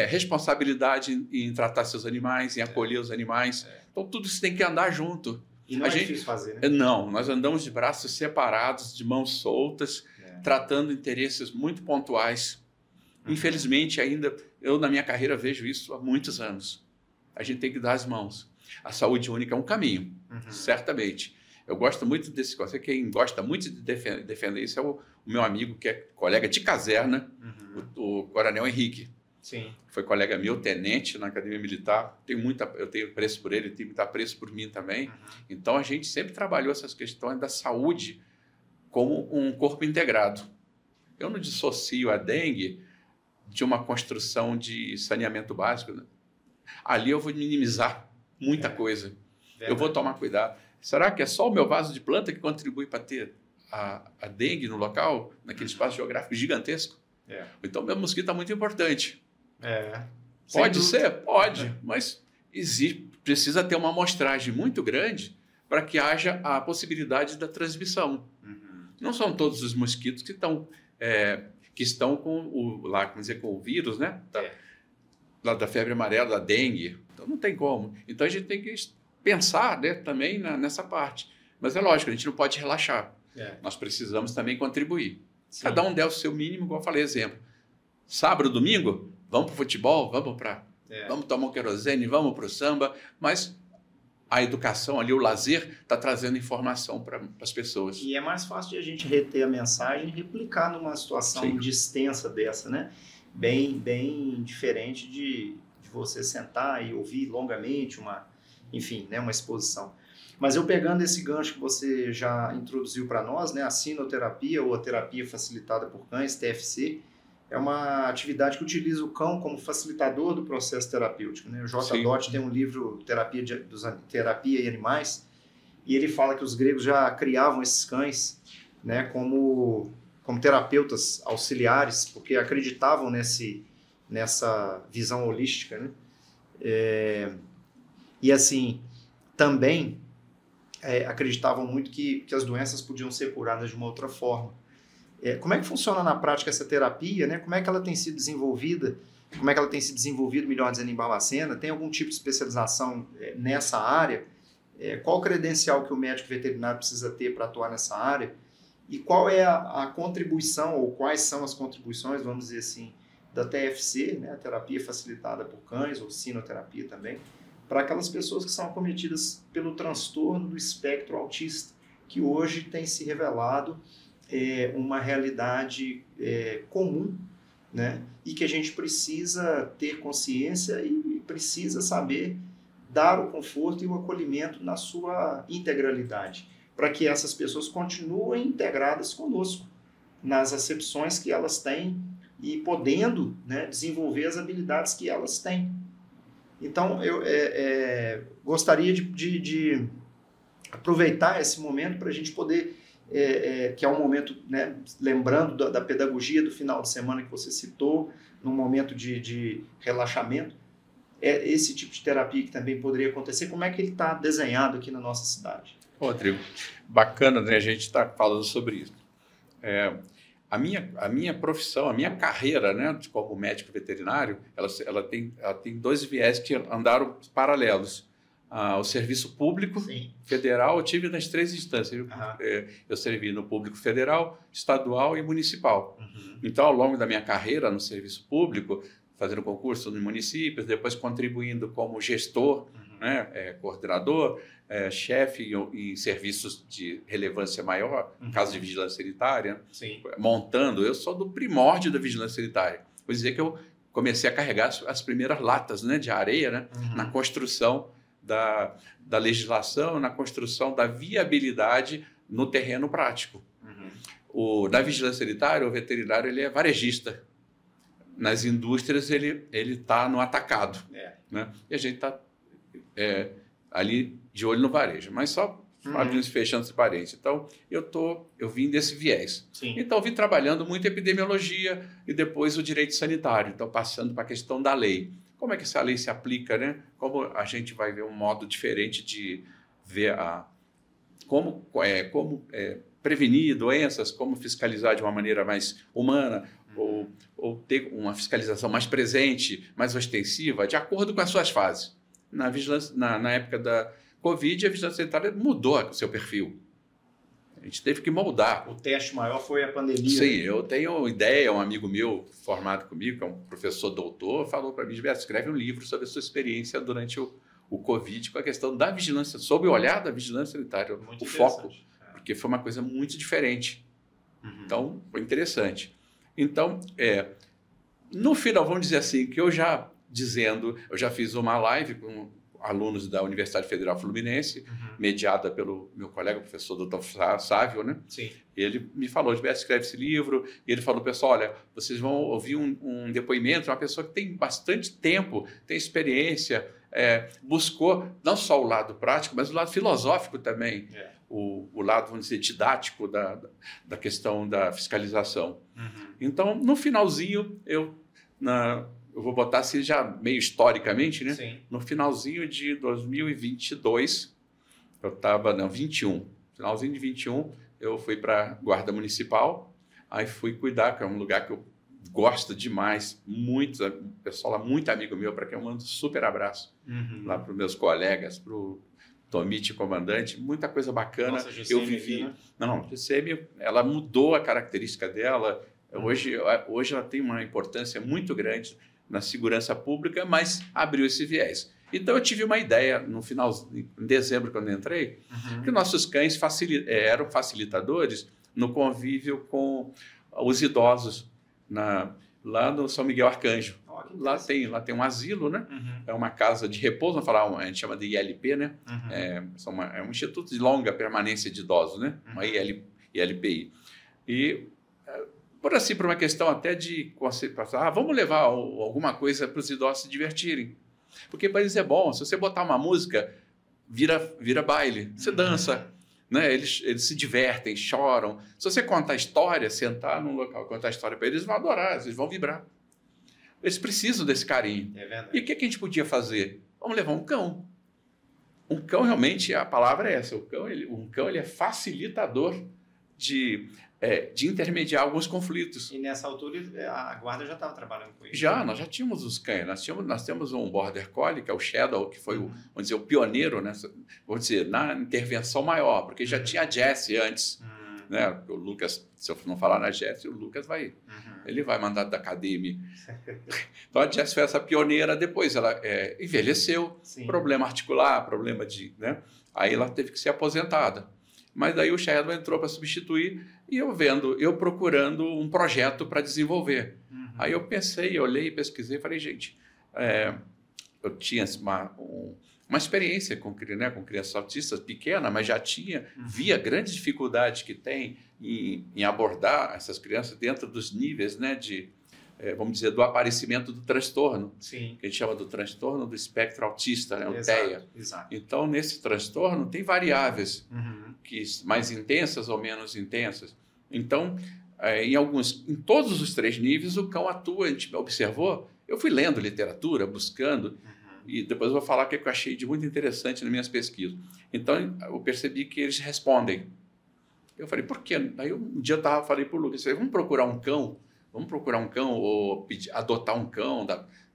responsabilidade em tratar seus animais, em acolher os animais. Então, tudo isso tem que andar junto. E não é difícil fazer, né? Não, nós andamos de braços separados, de mãos soltas, tratando interesses muito pontuais. Infelizmente, ainda, eu na minha carreira vejo isso há muitos anos. A gente tem que dar as mãos. A saúde única é um caminho, certamente. Eu gosto muito desse conceito. Quem gosta muito de defender isso é o meu amigo, que é colega de caserna, o Coronel Henrique. Sim. Foi colega meu, tenente na Academia Militar. Eu tenho preço por ele, ele tem muito apreço por mim também. Então, a gente sempre trabalhou essas questões da saúde como um corpo integrado. Eu não dissocio a dengue de uma construção de saneamento básico, né? Ali eu vou minimizar muita coisa. Eu vou tomar cuidado. Será que é só o meu vaso de planta que contribui para ter a dengue no local, naquele espaço geográfico gigantesco? Então, meu mosquito é muito importante. Pode ser? Pode, mas precisa ter uma amostragem muito grande para que haja a possibilidade da transmissão. Não são todos os mosquitos que estão com o vírus, né? Da febre amarela, da dengue. Então, não tem como. Então, a gente tem que pensar, né, também nessa parte. Mas é lógico, a gente não pode relaxar. Nós precisamos também contribuir. Sim. Cada um der o seu mínimo, igual eu falei, exemplo. Sábado, domingo, vamos para o futebol, vamos tomar um querosene, vamos para o samba, mas a educação ali, o lazer, está trazendo informação para as pessoas. E é mais fácil de a gente reter a mensagem e replicar numa situação distensa dessa, né? Bem diferente de você sentar e ouvir longamente uma exposição. Mas eu pegando esse gancho que você já introduziu para nós, né, a sinoterapia ou a terapia facilitada por cães, TFC, é uma atividade que utiliza o cão como facilitador do processo terapêutico, né? O J. Dott tem um livro, Terapia e Animais, e ele fala que os gregos já criavam esses cães, né, como terapeutas auxiliares, porque acreditavam nessa visão holística, né? E assim, também acreditavam muito que as doenças podiam ser curadas de uma outra forma. Como é que funciona na prática essa terapia, né? Como é que ela tem sido desenvolvida? Como é que ela tem se desenvolvido, melhor dizendo, em Barbacena? Tem algum tipo de especialização nessa área? Qual o credencial que o médico veterinário precisa ter para atuar nessa área? E qual é a contribuição, ou quais são as contribuições, vamos dizer assim, da TFC, né? A terapia facilitada por cães, ou sinoterapia também, para aquelas pessoas que são acometidas pelo transtorno do espectro autista, que hoje tem se revelado uma realidade comum, né? E que a gente precisa ter consciência e precisa saber dar o conforto e o acolhimento na sua integralidade, para que essas pessoas continuem integradas conosco, nas acepções que elas têm e podendo, né, desenvolver as habilidades que elas têm. Então, eu gostaria de aproveitar esse momento para a gente poder, que é um momento, né, lembrando da pedagogia do final de semana que você citou, num momento de relaxamento, esse tipo de terapia que também poderia acontecer, como é que ele está desenhado aqui na nossa cidade? Rodrigo, bacana, né, a gente estar falando sobre isso. A minha profissão, a minha carreira, né, como médico veterinário, ela tem dois viés que andaram paralelos. O serviço público federal, eu tive nas 3 instâncias. Eu servi no público federal, estadual e municipal. Então, ao longo da minha carreira no serviço público, fazendo concurso nos municípios, depois contribuindo como gestor, né, coordenador, chefe em serviços de relevância maior, no caso de vigilância sanitária, montando. Eu sou do primórdio da vigilância sanitária. Vou dizer que eu comecei a carregar as primeiras latas, né, de areia, né, na construção da legislação, na construção da viabilidade no terreno prático. Da vigilância sanitária, o veterinário ele é varejista. Nas indústrias, ele está no atacado. Né? E a gente está ali de olho no varejo. Mas só abrindo e fechando esse parênteses. Então, eu vim desse viés. Sim. Então, vim trabalhando muito epidemiologia e depois o direito sanitário. Então, passando para a questão da lei. Como é que essa lei se aplica, né? Como a gente vai ver um modo diferente de ver como prevenir doenças, como fiscalizar de uma maneira mais humana, ou ter uma fiscalização mais presente, mais ostensiva, de acordo com as suas fases. Na vigilância, na época da Covid, a vigilância sanitária mudou o seu perfil. A gente teve que moldar. O teste maior foi a pandemia. Sim, eu tenho ideia, um amigo meu formado comigo, que é um professor doutor, falou para mim, Gilberto, escreve um livro sobre a sua experiência durante o Covid, com a questão da vigilância, sob o olhar da vigilância sanitária, o foco, porque foi uma coisa muito diferente. Então, foi interessante. Então, no final, vamos dizer assim, que eu já fiz uma live com alunos da Universidade Federal Fluminense, mediada pelo meu colega, professor Dr. Sávio, né? Sim. Ele me falou, Gilberto, escreve esse livro, e ele falou, pessoal, olha, vocês vão ouvir um depoimento de uma pessoa que tem bastante tempo, tem experiência, buscou não só o lado prático, mas o lado filosófico também, o lado, vamos dizer, didático da questão da fiscalização. Então, no finalzinho, eu vou botar assim já meio historicamente, né? Sim. No finalzinho de 2022, eu estava, não, 21, finalzinho de 21, eu fui para a Guarda Municipal, aí fui cuidar, que é um lugar que eu gosto demais, muito, o pessoal lá, muito amigo meu, para quem eu mando um super abraço, lá para os meus colegas, para o Tomite, comandante, muita coisa bacana. Nossa, eu vivi. Né? Não, a GCM, ela mudou a característica dela, hoje ela tem uma importância muito grande na segurança pública, mas abriu esse viés. Então, eu tive uma ideia, no final, em dezembro, quando eu entrei, que nossos cães eram facilitadores no convívio com os idosos, lá no São Miguel Arcanjo. Lá tem um asilo, né? É uma casa de repouso, vamos falar, a gente chama de ILP, né? É um instituto de longa permanência de idosos, né? Uma ILPI. E por uma questão até de vamos levar alguma coisa para os idosos se divertirem. Porque para eles é bom, se você botar uma música, vira baile, você dança, né? Eles se divertem, choram. Se você contar história, sentar num local e contar história para eles, vão adorar, eles vão vibrar. Eles precisam desse carinho. É verdade. E o que a gente podia fazer? Vamos levar um cão. Um cão, realmente, a palavra é essa. Um cão ele é facilitador de intermediar alguns conflitos. E nessa altura a guarda já estava trabalhando com isso? Nós já tínhamos os cães. Nós temos um Border Collie, que é o Shadow, que foi vamos dizer, o pioneiro vamos dizer, na intervenção maior, porque já tinha a Jessie antes. Né? O Lucas, se eu não falar na Jessie, o Lucas ele vai mandar da academia. Então a Jessie foi essa pioneira, depois ela envelheceu, problema articular, problema de... Né? Aí ela teve que ser aposentada. Mas daí o Shadow entrou para substituir e eu procurando um projeto para desenvolver. Aí eu pensei, olhei, pesquisei e falei, gente, eu tinha uma experiência com crianças autistas pequena, mas já via grande dificuldade que tem em abordar essas crianças dentro dos níveis, né, vamos dizer, do aparecimento do transtorno, que a gente chama do transtorno do espectro autista, né, o TEA. Exato. Então, nesse transtorno, tem variáveis mais intensas ou menos intensas. Então, em todos os 3 níveis, o cão atua, a gente observou. Eu fui lendo literatura, buscando, e depois eu vou falar o que eu achei de muito interessante nas minhas pesquisas. Então, eu percebi que eles respondem. Eu falei, por quê? Aí um dia eu falei para o Lucas, vamos procurar um cão ou adotar um cão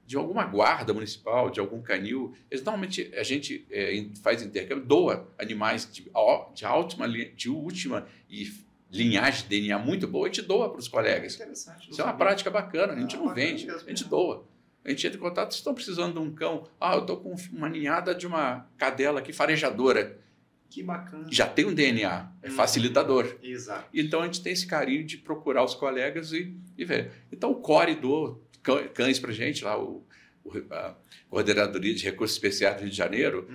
de alguma guarda municipal, de algum canil. Normalmente a gente faz intercâmbio, doa animais de última e linhagem de DNA muito boa, a gente doa para os colegas. Interessante. Isso é uma prática bacana, a gente não vende, a gente doa. A gente entra em contato, vocês estão precisando de um cão. Eu estou com uma ninhada de uma cadela aqui farejadora. Que bacana. Já tem um DNA, é facilitador. Exato. Então a gente tem esse carinho de procurar os colegas e ver. Então o CORE doou cães para a gente, lá a Coordenadoria de Recursos Especiais do Rio de Janeiro,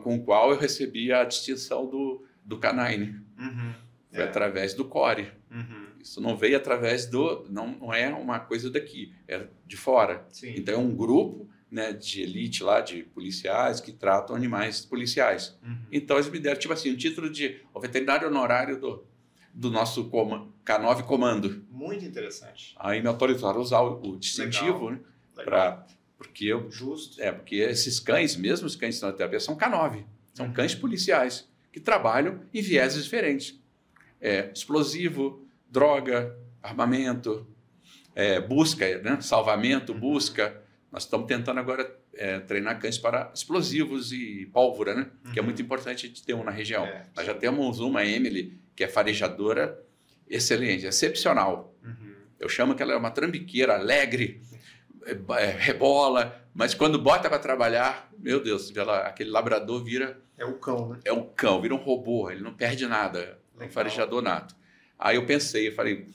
com o qual eu recebi a distinção do Canine. Foi através do CORE. Isso não veio através não é uma coisa daqui, é de fora. Sim. Então é um grupo né, de elite lá, de policiais que tratam animais policiais. Então eles me deram, tipo assim, um título de o veterinário honorário do nosso K9 Comando. Muito interessante. Aí me autorizaram a usar o distintivo, né, porque porque esses cães, mesmo os cães de sinoterapia, são K9, são cães policiais que trabalham em vieses diferentes. Explosivo, droga, armamento, busca, né, salvamento, busca. Nós estamos tentando agora treinar cães para explosivos e pólvora, né? Que é muito importante de ter um na região. Nós já temos uma, Emily, que é farejadora excelente, excepcional. Eu chamo que ela é uma trambiqueira, alegre, rebola, mas quando bota para trabalhar, meu Deus, aquele labrador vira... É o cão, né? É um cão, vira um robô, ele não perde nada, é um farejador nato. Aí eu falei,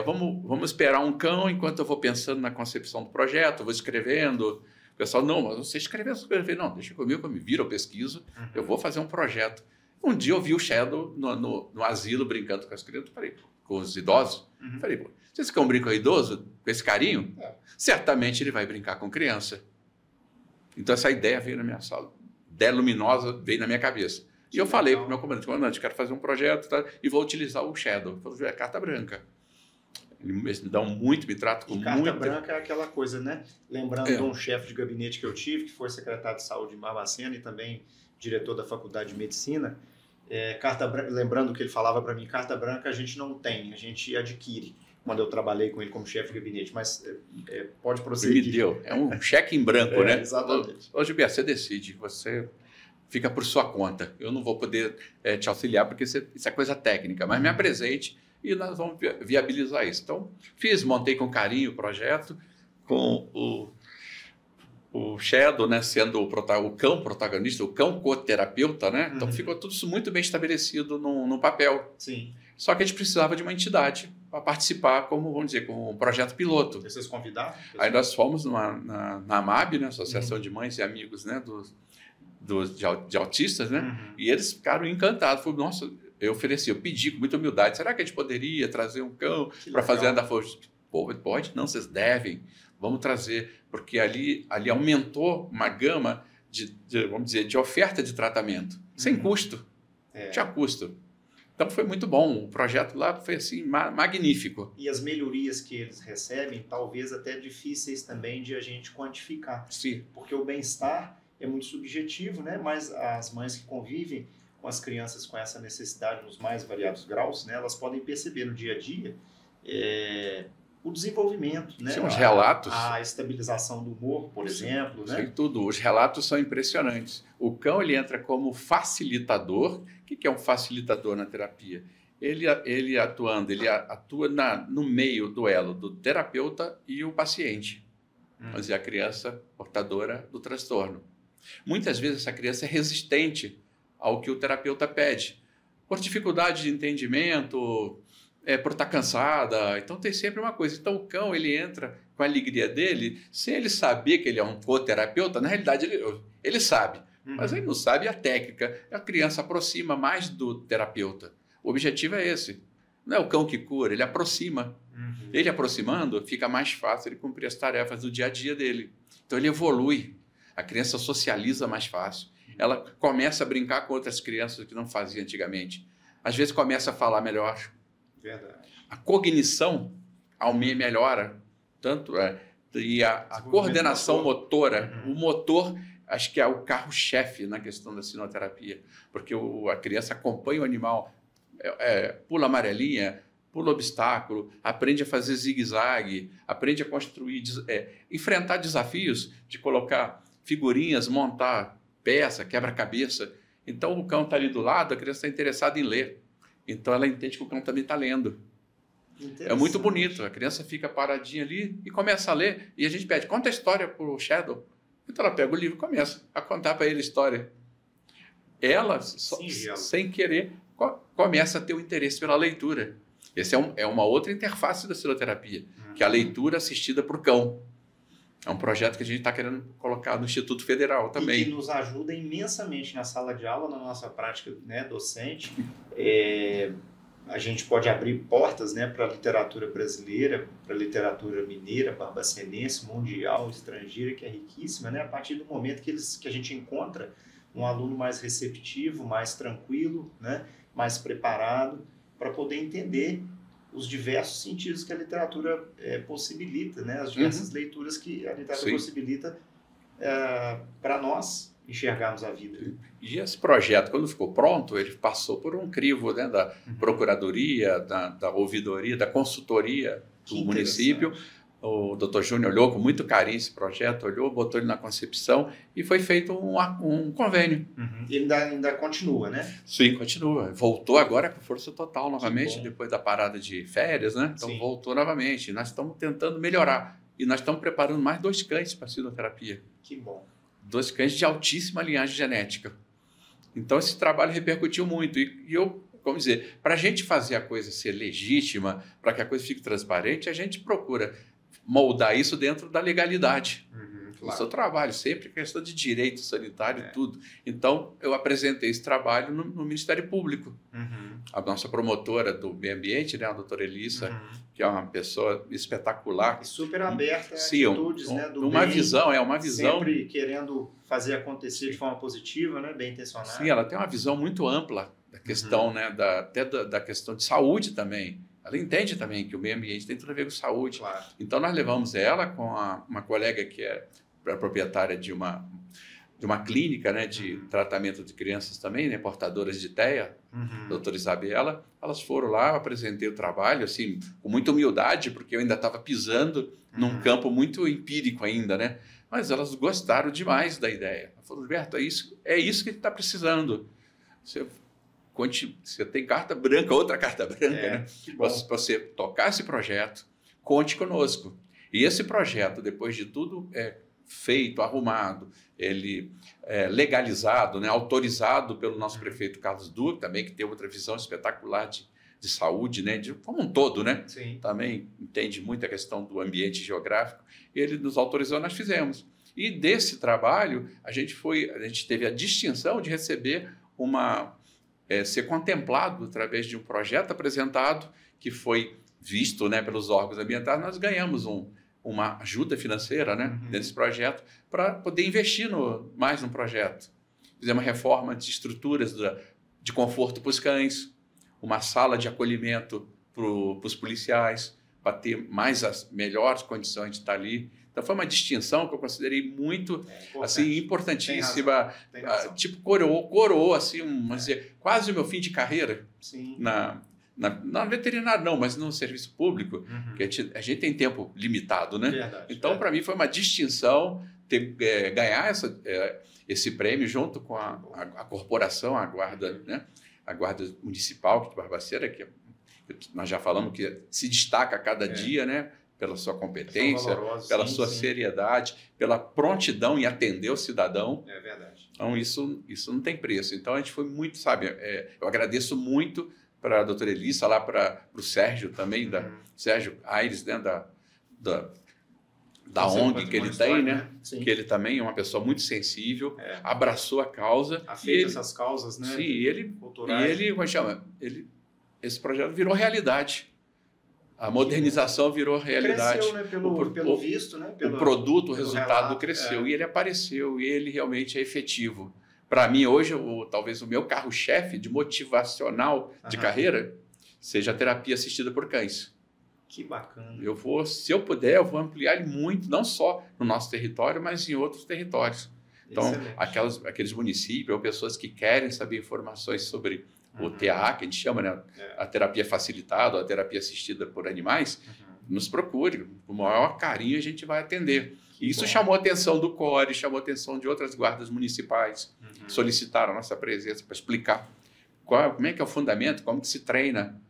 vamos esperar um cão enquanto eu vou pensando na concepção do projeto, vou escrevendo. O pessoal, não, mas você escreveu. Não, deixa comigo, eu me viro, eu pesquiso, eu vou fazer um projeto. Um dia eu vi o Shadow no asilo brincando com as crianças, com os idosos. Falei, pô, se esse cão brinca com o idoso, com esse carinho, certamente ele vai brincar com criança. Então essa ideia veio na minha sala, ideia luminosa veio na minha cabeça. E eu falei para o meu comandante, quero fazer um projeto, tá, e vou utilizar o Shadow. Eu falei, carta branca. Eles me tratam com carta muita... branca é aquela coisa, né? Lembrando de um chefe de gabinete que eu tive, que foi secretário de saúde em Barbacena e também diretor da faculdade de medicina. Lembrando que ele falava para mim, carta branca a gente não tem, a gente adquire. Quando eu trabalhei com ele como chefe de gabinete, mas pode prosseguir. Me deu, é um cheque em branco, né? Exatamente. Ô, Gilberto, você decide, você fica por sua conta. Eu não vou poder te auxiliar, porque isso é coisa técnica, mas me apresente e nós vamos viabilizar isso. Então, montei com carinho o projeto, com o Shadow, né, sendo o cão protagonista, o cão coterapeuta, né? Então ficou tudo isso muito bem estabelecido no papel. Sim. Só que a gente precisava de uma entidade para participar como, vamos dizer, como um projeto piloto. Vocês convidaram? Aí nós fomos na AMAB, né, Associação de Mães e Amigos, né, de autistas, né? E eles ficaram encantados. Falaram, nossa, eu pedi com muita humildade, será que a gente poderia trazer um cão para fazer andar força? Pode? Não, vocês devem. Vamos trazer, porque ali aumentou uma gama vamos dizer, de oferta de tratamento, sem custo. Tinha custo. Então foi muito bom, o projeto lá foi assim, magnífico. E as melhorias que eles recebem, talvez até difíceis também de a gente quantificar. Sim. Porque o bem-estar é muito subjetivo, né? Mas as mães que convivem com as crianças com essa necessidade nos mais variados graus, né? Elas podem perceber no dia a dia o desenvolvimento, né? Sim, os relatos. A estabilização do humor, por exemplo, né? Sim, tudo. Os relatos são impressionantes. O cão ele entra como facilitador. O que é um facilitador na terapia? Ele atua no meio do elo do terapeuta e o paciente. Mas é a criança portadora do transtorno. Muitas vezes essa criança é resistente ao que o terapeuta pede, por dificuldade de entendimento, por estar cansada. Então tem sempre uma coisa. Então o cão ele entra com a alegria dele, sem ele saber que ele é um coterapeuta. Na realidade ele sabe, mas ele não sabe a técnica. A criança aproxima mais do terapeuta. O objetivo é esse. Não é o cão que cura, ele aproxima. Ele aproximando, fica mais fácil ele cumprir as tarefas do dia a dia dele. Então ele evolui. A criança socializa mais fácil. Ela começa a brincar com outras crianças que não fazia antigamente. Às vezes começa a falar melhor. Verdade. A cognição melhora. E a coordenação motora. O motor, acho que é o carro-chefe na questão da sinoterapia. Porque a criança acompanha o animal, pula amarelinha, pula obstáculo, aprende a fazer zigue-zague, aprende a construir, enfrentar desafios de colocar figurinhas, montar peça, quebra-cabeça. Então o cão está ali do lado, a criança está interessada em ler. Então ela entende que o cão também está lendo. É muito bonito. A criança fica paradinha ali e começa a ler. E a gente pede, conta a história para o Shadow. Então ela pega o livro e começa a contar para ele a história. Ela, sem querer, começa a ter o interesse pela leitura. Essa é uma outra interface da sinoterapia, que é a leitura assistida por cão. É um projeto que a gente está querendo colocar no Instituto Federal também. E que nos ajuda imensamente na sala de aula, na nossa prática, né, docente. a gente pode abrir portas, né, para a literatura brasileira, para a literatura mineira, barbacenense, mundial, estrangeira, que é riquíssima, né, a partir do momento que a gente encontra um aluno mais receptivo, mais tranquilo, né, mais preparado para poder entender os diversos sentidos que a literatura possibilita, né, as diversas leituras que a literatura possibilita para nós enxergarmos a vida. E esse projeto, quando ficou pronto, ele passou por um crivo, né, da procuradoria, da ouvidoria, da consultoria do município. O Dr. Júnior olhou com muito carinho esse projeto, olhou, botou ele na concepção e foi feito um convênio. E ainda continua, né? Sim, continua. Voltou agora com força total novamente, depois da parada de férias, né? Então voltou novamente. Nós estamos tentando melhorar. E nós estamos preparando mais 2 cães para a sinoterapia. Que bom. 2 cães de altíssima linhagem genética. Então, esse trabalho repercutiu muito. E eu, como dizer, para a gente fazer a coisa ser legítima, para que a coisa fique transparente, a gente procura moldar isso dentro da legalidade. Claro. O seu trabalho, sempre questão de direito sanitário e tudo. Então, eu apresentei esse trabalho no Ministério Público. A nossa promotora do meio ambiente, né, a doutora Elissa, que é uma pessoa espetacular. E super aberta a atitudes, né, do uma bem, visão. Sempre querendo fazer acontecer de forma positiva, né, bem intencionada. Sim, ela tem uma visão muito ampla da questão, né, até da questão de saúde também. Ela entende também que o meio ambiente tem tudo a ver com saúde. Claro. Então, nós levamos ela com uma colega que é a proprietária de uma clínica, né, de tratamento de crianças também, né, portadoras de TEA, doutora Isabela. Elas foram lá, eu apresentei o trabalho, assim, com muita humildade, porque eu ainda estava pisando num campo muito empírico ainda, né? Mas elas gostaram demais da ideia. Ela falou, Gilberto, é isso que a gente está precisando. Você tem carta branca, outra carta branca, né? Para você tocar esse projeto, conte conosco. E esse projeto, depois de tudo feito, arrumado, ele legalizado, né, autorizado pelo nosso prefeito Carlos Duque, também, que tem outra visão espetacular de saúde, né, como um todo, né? Sim. Também entende muito a questão do ambiente geográfico. Ele nos autorizou, nós fizemos. E desse trabalho, a gente teve a distinção de receber ser contemplado através de um projeto apresentado que foi visto, né, pelos órgãos ambientais. Nós ganhamos uma ajuda financeira, né, nesse projeto para poder investir mais no projeto. Fizemos uma reforma de estruturas de conforto para os cães, uma sala de acolhimento para os policiais, para ter as melhores condições de estar ali. Então, foi uma distinção que eu considerei muito assim, importantíssima. Tem razão. Tipo, coroou assim, vamos dizer, quase o meu fim de carreira. Sim. Na veterinária não, mas no serviço público, que a gente tem tempo limitado, né? Verdade, então, para mim, foi uma distinção ganhar esse prêmio junto com a corporação, a Guarda, né? A Guarda Municipal de Barbacena, que nós já falamos que se destaca a cada dia, né? Pela sua competência, pela sua seriedade, pela prontidão em atender o cidadão. É verdade. Então, isso não tem preço. Então, a gente foi muito, sabe, eu agradeço muito para a doutora Elissa, lá para o Sérgio também, Sérgio Aires, né, da ONG que ele tem, né? Que ele também é uma pessoa muito sensível, abraçou a causa. Aceita essas causas, né? Sim, esse projeto virou realidade. A modernização virou realidade. Cresceu, né? Pelo visto, né? O produto, o resultado cresceu. E ele apareceu, e ele realmente é efetivo. Para mim, hoje, talvez o meu carro-chefe de motivacional de carreira seja a terapia assistida por cães. Que bacana. Se eu puder, eu vou ampliar ele muito, não só no nosso território, mas em outros territórios. Então, aqueles municípios ou pessoas que querem saber informações sobre o TAA, que a gente chama, né? A terapia facilitada, a terapia assistida por animais, nos procure. Com o maior carinho a gente vai atender. Isso chamou a atenção do CORE, chamou a atenção de outras guardas municipais, que solicitaram a nossa presença para explicar como é que é o fundamento, como que se treina.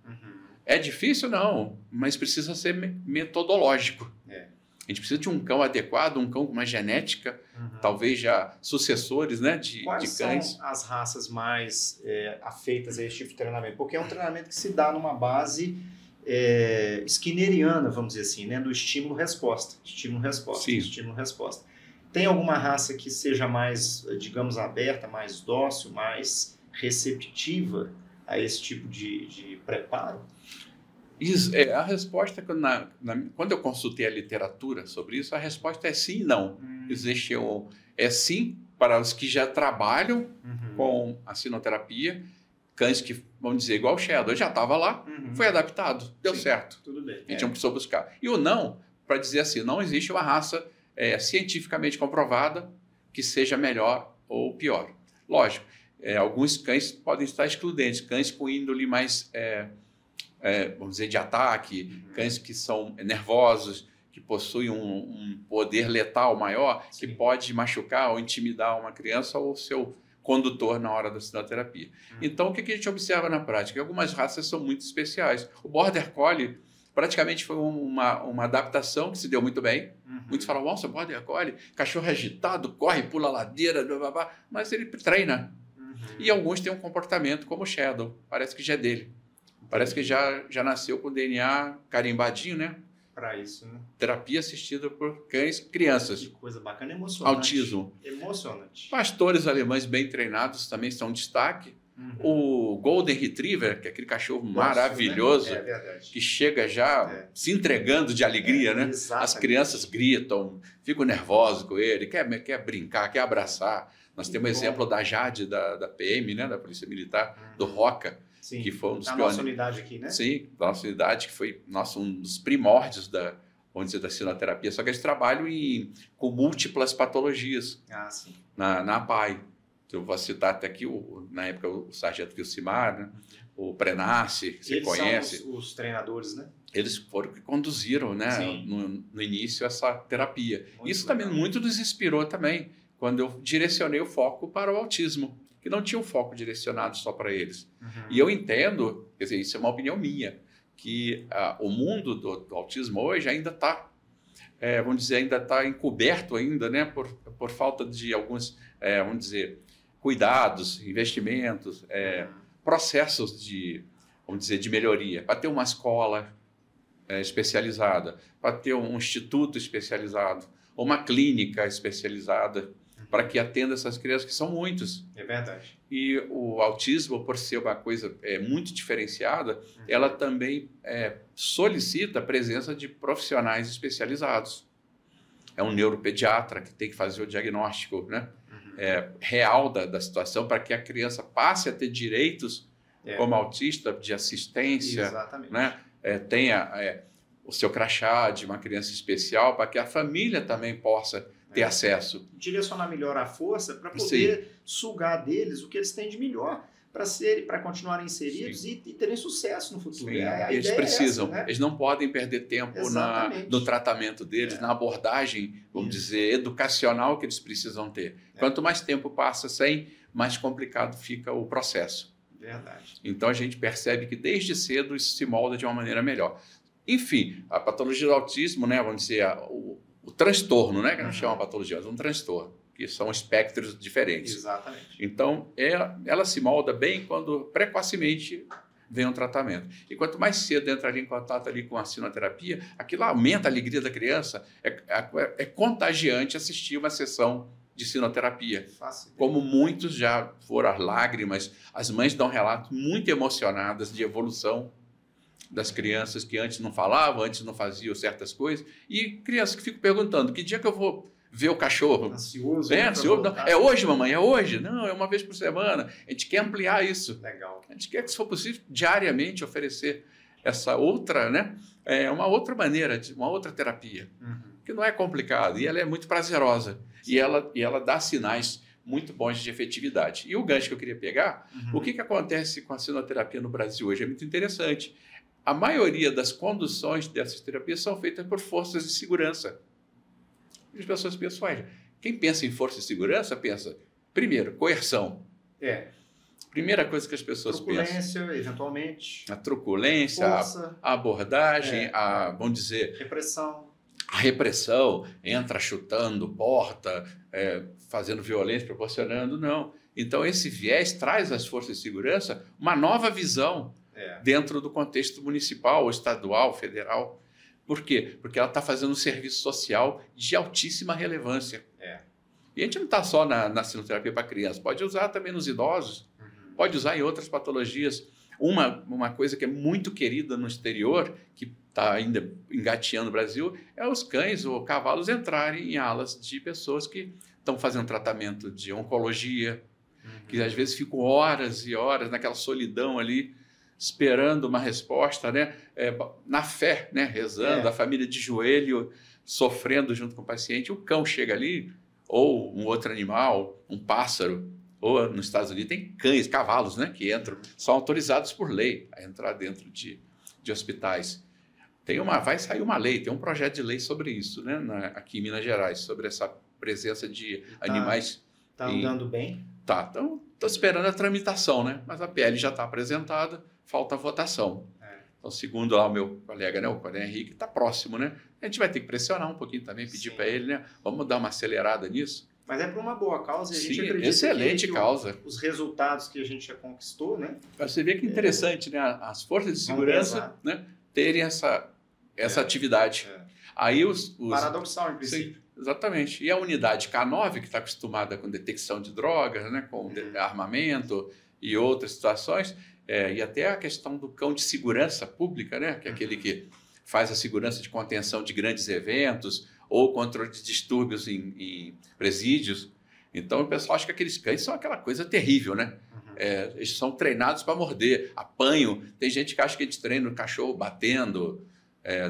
É difícil? Não, mas precisa ser metodológico. A gente precisa de um cão adequado, um cão com uma genética, talvez já sucessores, né, de cães. Quais são as raças mais afeitas a esse tipo de treinamento? Porque é um treinamento que se dá numa base skinneriana, vamos dizer assim, né, do estímulo-resposta. Estímulo-resposta. Tem alguma raça que seja mais, digamos, aberta, mais dócil, mais receptiva a esse tipo de preparo? A resposta, quando eu consultei a literatura sobre isso, a resposta é sim e não. Existe sim para os que já trabalham com a sinoterapia, cães que, vamos dizer, igual o Shadow, já estava lá, foi adaptado, deu certo. Tudo bem. A gente não precisou buscar. E o não, para dizer assim, não existe uma raça cientificamente comprovada que seja melhor ou pior. Lógico, alguns cães podem estar excludentes, cães com índole mais, vamos dizer, de ataque, cães que são nervosos, que possuem um poder letal maior, que pode machucar ou intimidar uma criança ou seu condutor na hora da sinoterapia. Então, o que a gente observa na prática? Algumas raças são muito especiais. O Border Collie praticamente foi uma adaptação que se deu muito bem. Muitos falam, nossa, Border Collie, cachorro agitado, corre, pula a ladeira, blá, blá, blá, mas ele treina. E alguns têm um comportamento como o Shadow, parece que já é dele. Parece que já nasceu com o DNA carimbadinho, né? Para isso, né? Terapia assistida por cães, crianças. Que coisa bacana, emocionante. Autismo. Emocionante. Pastores alemães bem treinados também são um destaque. O Golden Retriever, que é aquele cachorro maravilhoso, né? que chega já se entregando de alegria, né? Exatamente. As crianças gritam, ficam nervosos com ele, quer brincar, quer abraçar. Nós temos o exemplo da Jade, da PM, né? Da Polícia Militar, do Roca, que foi um dos pioneiros. Da nossa unidade aqui, né? Sim, da nossa unidade, que foi um dos primórdios vamos dizer, da sinoterapia. Só que eles trabalham com múltiplas patologias na APAI. Eu vou citar até aqui, na época, o sargento Vilcimar, né? O Prenace, que você conhece. São os treinadores, né? Eles foram que conduziram, né, no início essa terapia. Isso também muito nos inspirou também, quando eu direcionei o foco para o autismo, que não tinha um foco direcionado só para eles. E eu entendo, quer dizer, isso é uma opinião minha, que o mundo do autismo hoje ainda está, vamos dizer, ainda está encoberto ainda, né, por falta de alguns, vamos dizer, cuidados, investimentos, processos vamos dizer, de melhoria. Para ter uma escola especializada, para ter um instituto especializado, ou uma clínica especializada, para que atenda essas crianças, que são muitos. É verdade. E o autismo, por ser uma coisa muito diferenciada, ela também solicita a presença de profissionais especializados. É um neuropediatra que tem que fazer o diagnóstico, né? Real da situação, para que a criança passe a ter direitos como autista, de assistência. Exatamente. Né? Tenha o seu crachá de uma criança especial, para que a família também possa ter acesso. Direcionar melhor a força para poder sugar deles o que eles têm de melhor para continuarem inseridos e terem sucesso no futuro. Eles precisam, né? Eles não podem perder tempo no tratamento deles, na abordagem, vamos dizer, educacional que eles precisam ter. Quanto mais tempo passa sem, mais complicado fica o processo. Verdade. Então a gente percebe que desde cedo isso se molda de uma maneira melhor. Enfim, a patologia do autismo, né, vamos dizer, o transtorno, né, que não chama patologia, mas um transtorno, que são espectros diferentes. Exatamente. Então, ela se molda bem quando precocemente vem um tratamento. E quanto mais cedo entra ali em contato ali com a sinoterapia, aquilo aumenta a alegria da criança. É contagiante assistir uma sessão de sinoterapia. Fácil. Como muitos já foram às lágrimas, as mães dão relatos muito emocionadas de evolução das crianças que antes não falavam, antes não faziam certas coisas, e crianças que ficam perguntando, que dia que eu vou ver o cachorro? Ansioso. Ansioso. Não, é hoje, mamãe? É hoje? Não, é uma vez por semana. A gente quer ampliar isso. Legal. A gente quer que, se for possível, diariamente oferecer essa outra, né? Uma outra maneira, uma outra terapia, que não é complicado, e ela é muito prazerosa, e ela dá sinais muito bons de efetividade. E o gancho que eu queria pegar, o que acontece com a sinoterapia no Brasil hoje? É muito interessante. A maioria das conduções dessas terapias são feitas por forças de segurança. As pessoas pensam, olha, quem pensa em força de segurança pensa, primeiro, coerção. Primeira coisa que as pessoas pensam. Truculência, eventualmente. A truculência, a abordagem, vamos dizer... Repressão. A repressão, entra chutando porta, fazendo violência, proporcionando, não. Então, esse viés traz às forças de segurança uma nova visão dentro do contexto municipal, estadual, federal. Por quê? Porque ela está fazendo um serviço social de altíssima relevância. E a gente não está só na sinoterapia para crianças, pode usar também nos idosos, pode usar em outras patologias. Uma coisa que é muito querida no exterior, que está ainda engateando o Brasil, é os cães ou cavalos entrarem em alas de pessoas que estão fazendo tratamento de oncologia, que às vezes ficam horas e horas naquela solidão ali, esperando uma resposta, né? Na fé, né? Rezando, a família de joelho, sofrendo junto com o paciente. O cão chega ali, ou um outro animal, um pássaro, ou nos Estados Unidos tem cães, cavalos, né? Que entram, são autorizados por lei a entrar dentro de hospitais. Vai sair uma lei, tem um projeto de lei sobre isso, né? Aqui em Minas Gerais, sobre essa presença de animais. Está andando bem? Tá, então estou esperando a tramitação, né? Mas a PL já está apresentada, falta a votação. Então, segundo lá o meu colega, né, o Coronel Henrique, está próximo, né? A gente vai ter que pressionar um pouquinho também, pedir para ele, né? Vamos dar uma acelerada nisso. Mas é por uma boa causa e a gente acredita excelente causa. Os resultados que a gente já conquistou, né? Você vê que interessante, né? As forças de segurança, né, terem essa atividade. Aí paradoxal, em princípio. Sim, exatamente. E a unidade K9, que está acostumada com detecção de drogas, né, com armamento e outras situações, e até a questão do cão de segurança pública, né, que é aquele que faz a segurança de contenção de grandes eventos ou controle de distúrbios em presídios. Então, o pessoal acha que aqueles cães são aquela coisa terrível, né? Eles são treinados para morder, apanham. Tem gente que acha que a gente treina o cachorro batendo,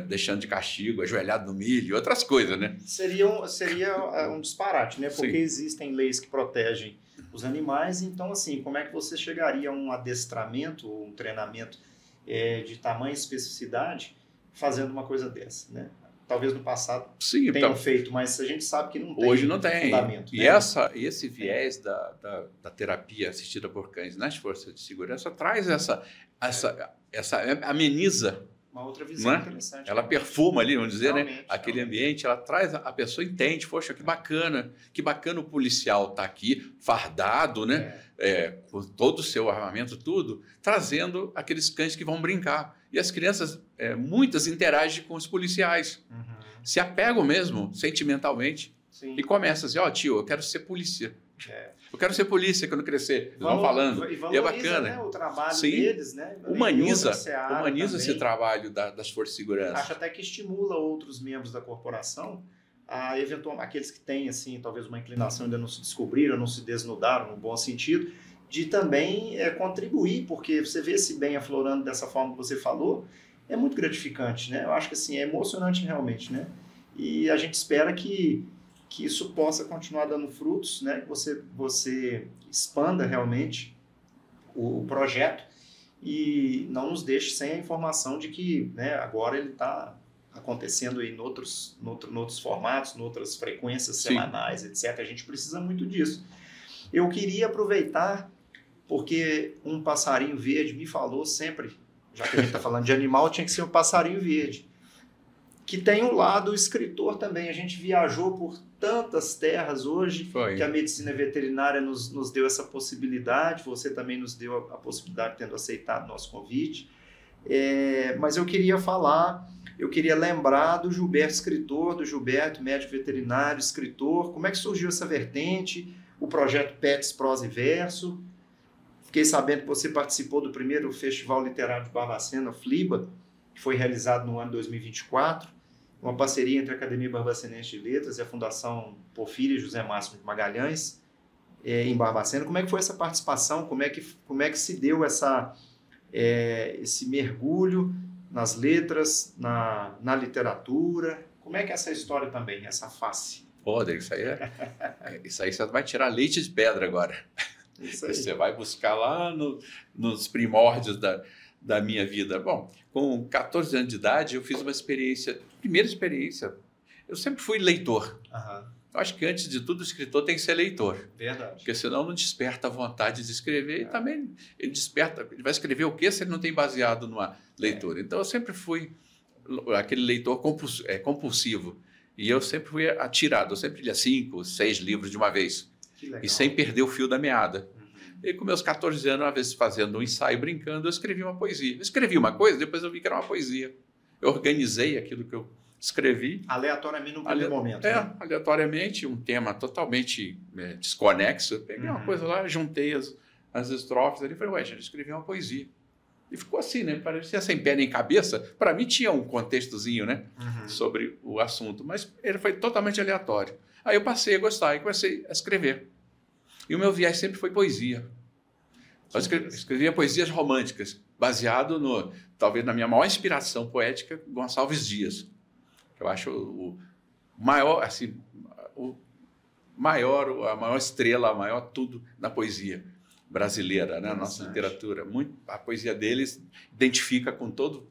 deixando de castigo, ajoelhado no milho e outras coisas, né? Seria um disparate, né? Porque existem leis que protegem os animais. Então, assim, como é que você chegaria a um adestramento, um treinamento de tamanha especificidade fazendo uma coisa dessa, né? Talvez no passado tenham feito, mas a gente sabe que não tem. Hoje não tem. Fundamento, e né? Esse viés da terapia assistida por cães nas forças de segurança traz essa ameniza. Uma outra visão interessante. Ela perfuma ali, vamos dizer, realmente, né? Aquele ambiente, ela traz, a pessoa entende, poxa, que bacana o policial estar aqui, fardado, né? Com todo o seu armamento, tudo, trazendo aqueles cães que vão brincar. E as crianças, muitas interagem com os policiais, se apegam mesmo, sentimentalmente, e começam assim, tio, eu quero ser polícia. Eu quero ser polícia quando crescer. Eles vão falando. E é bacana. Né, o trabalho deles, né? Humaniza esse trabalho das forças de segurança. Acho até que estimula outros membros da corporação a eventualmente aqueles que têm assim, talvez uma inclinação ainda não se descobriram, não se desnudaram no bom sentido, de também contribuir, porque você vê esse bem aflorando dessa forma que você falou, é muito gratificante, né? Eu acho que assim, é emocionante realmente, né? E a gente espera que isso possa continuar dando frutos, né? Que você expanda realmente o projeto e não nos deixe sem a informação de que, né, agora ele está acontecendo aí em outros formatos, em outras frequências semanais, etc. A gente precisa muito disso. Eu queria aproveitar, porque um passarinho verde me falou sempre, já que a gente está falando de animal, tinha que ser um passarinho verde, que tem um lado escritor também. A gente viajou por tantas terras hoje, que a medicina veterinária nos deu essa possibilidade, você também nos deu a possibilidade, tendo aceitado nosso convite. Mas eu queria lembrar do Gilberto, escritor, do Gilberto, médico veterinário, escritor. Como é que surgiu essa vertente, o projeto Pets, Prosa e Verso? Fiquei sabendo que você participou do primeiro Festival Literário de Barbacena, FLIBA, que foi realizado no ano 2024, uma parceria entre a Academia Barbacenense de Letras e a Fundação Porfírio José Máximo de Magalhães, em Barbacena. Como é que foi essa participação? Como é que se deu esse mergulho nas letras, na literatura? Como é que é essa história também, essa face? Rodrigo, isso aí você vai tirar leite de pedra agora. Isso aí. Você vai buscar lá nos primórdios da minha vida. Bom, com 14 anos de idade, eu fiz uma primeira experiência. Eu sempre fui leitor. Eu acho que, antes de tudo, o escritor tem que ser leitor. Verdade. Porque senão não desperta a vontade de escrever. E também ele vai escrever o quê se ele não tem baseado numa leitura? Então, eu sempre fui aquele leitor compulsivo. E eu sempre fui atirado. Eu sempre lia 5, 6 livros de uma vez. E sem perder o fio da meada. E com meus 14 anos, uma vez fazendo um ensaio, brincando, eu escrevi uma poesia. Eu escrevi uma coisa, depois eu vi que era uma poesia. Eu organizei aquilo que eu escrevi. Aleatoriamente no primeiro momento. Né? Aleatoriamente, um tema totalmente desconexo. Eu peguei uma coisa lá, juntei as estrofes ali e falei, gente, eu escrevi uma poesia. E ficou assim, né? Parecia sem pé nem cabeça. Para mim tinha um contextozinho, né? Sobre o assunto, mas ele foi totalmente aleatório. Aí eu passei a gostar e comecei a escrever. E o meu viés sempre foi poesia. Eu escrevia poesias românticas, baseado talvez na minha maior inspiração poética, Gonçalves Dias. Eu acho o maior, assim, a maior estrela, a maior tudo na poesia brasileira, né? Nossa literatura. A poesia deles identifica com tudo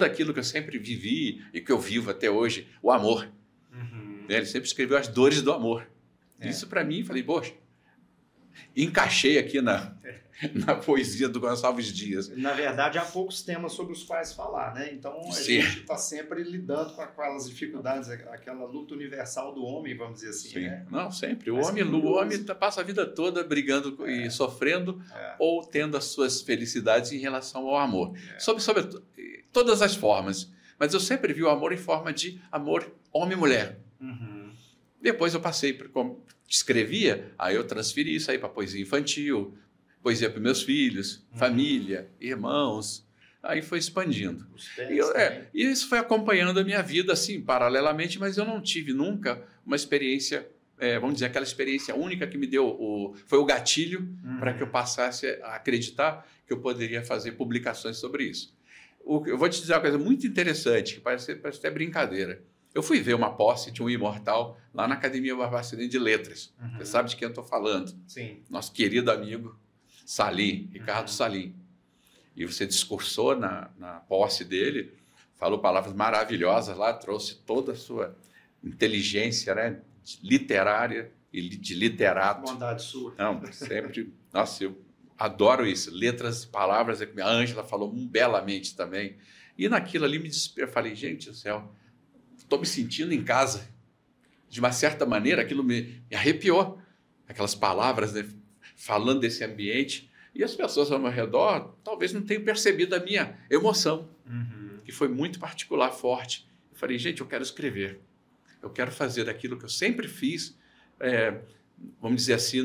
aquilo que eu sempre vivi e que eu vivo até hoje, o amor. Ele sempre escreveu as dores do amor. Isso para mim, falei, poxa, encaixei aqui na poesia do Gonçalves Dias. Na verdade, há poucos temas sobre os quais falar, né? Então, a gente está sempre lidando com aquelas dificuldades, aquela luta universal do homem, vamos dizer assim, né? Não, sempre. O homem passa a vida toda brigando e sofrendo ou tendo as suas felicidades em relação ao amor. Sobre todas as formas. Mas eu sempre vi o amor em forma de amor homem e mulher. Depois eu passei, escrevia, aí eu transferi isso aí para poesia infantil, poesia para meus filhos, família, irmãos, aí foi expandindo. E isso foi acompanhando a minha vida, assim, paralelamente, mas eu não tive nunca uma experiência, vamos dizer, aquela experiência única que me deu, foi o gatilho para que eu passasse a acreditar que eu poderia fazer publicações sobre isso. Eu vou te dizer uma coisa muito interessante, que parece até brincadeira. Eu fui ver uma posse de um imortal lá na Academia Barbacena de Letras. Você sabe de quem eu estou falando? Sim. Nosso querido amigo Salim, Ricardo Salim. E você discursou na posse dele, falou palavras maravilhosas lá, trouxe toda a sua inteligência, né, literária e de literato. Bondade sua. Não, sempre. Nossa, eu adoro isso. Letras, palavras, a Ângela falou belamente também. E naquilo ali eu falei, gente do céu, estou me sentindo em casa. De uma certa maneira, aquilo me arrepiou. Aquelas palavras, né, falando desse ambiente. E as pessoas ao meu redor talvez não tenham percebido a minha emoção, que foi muito particular, forte. Eu falei, gente, eu quero escrever. Eu quero fazer daquilo que eu sempre fiz, vamos dizer assim,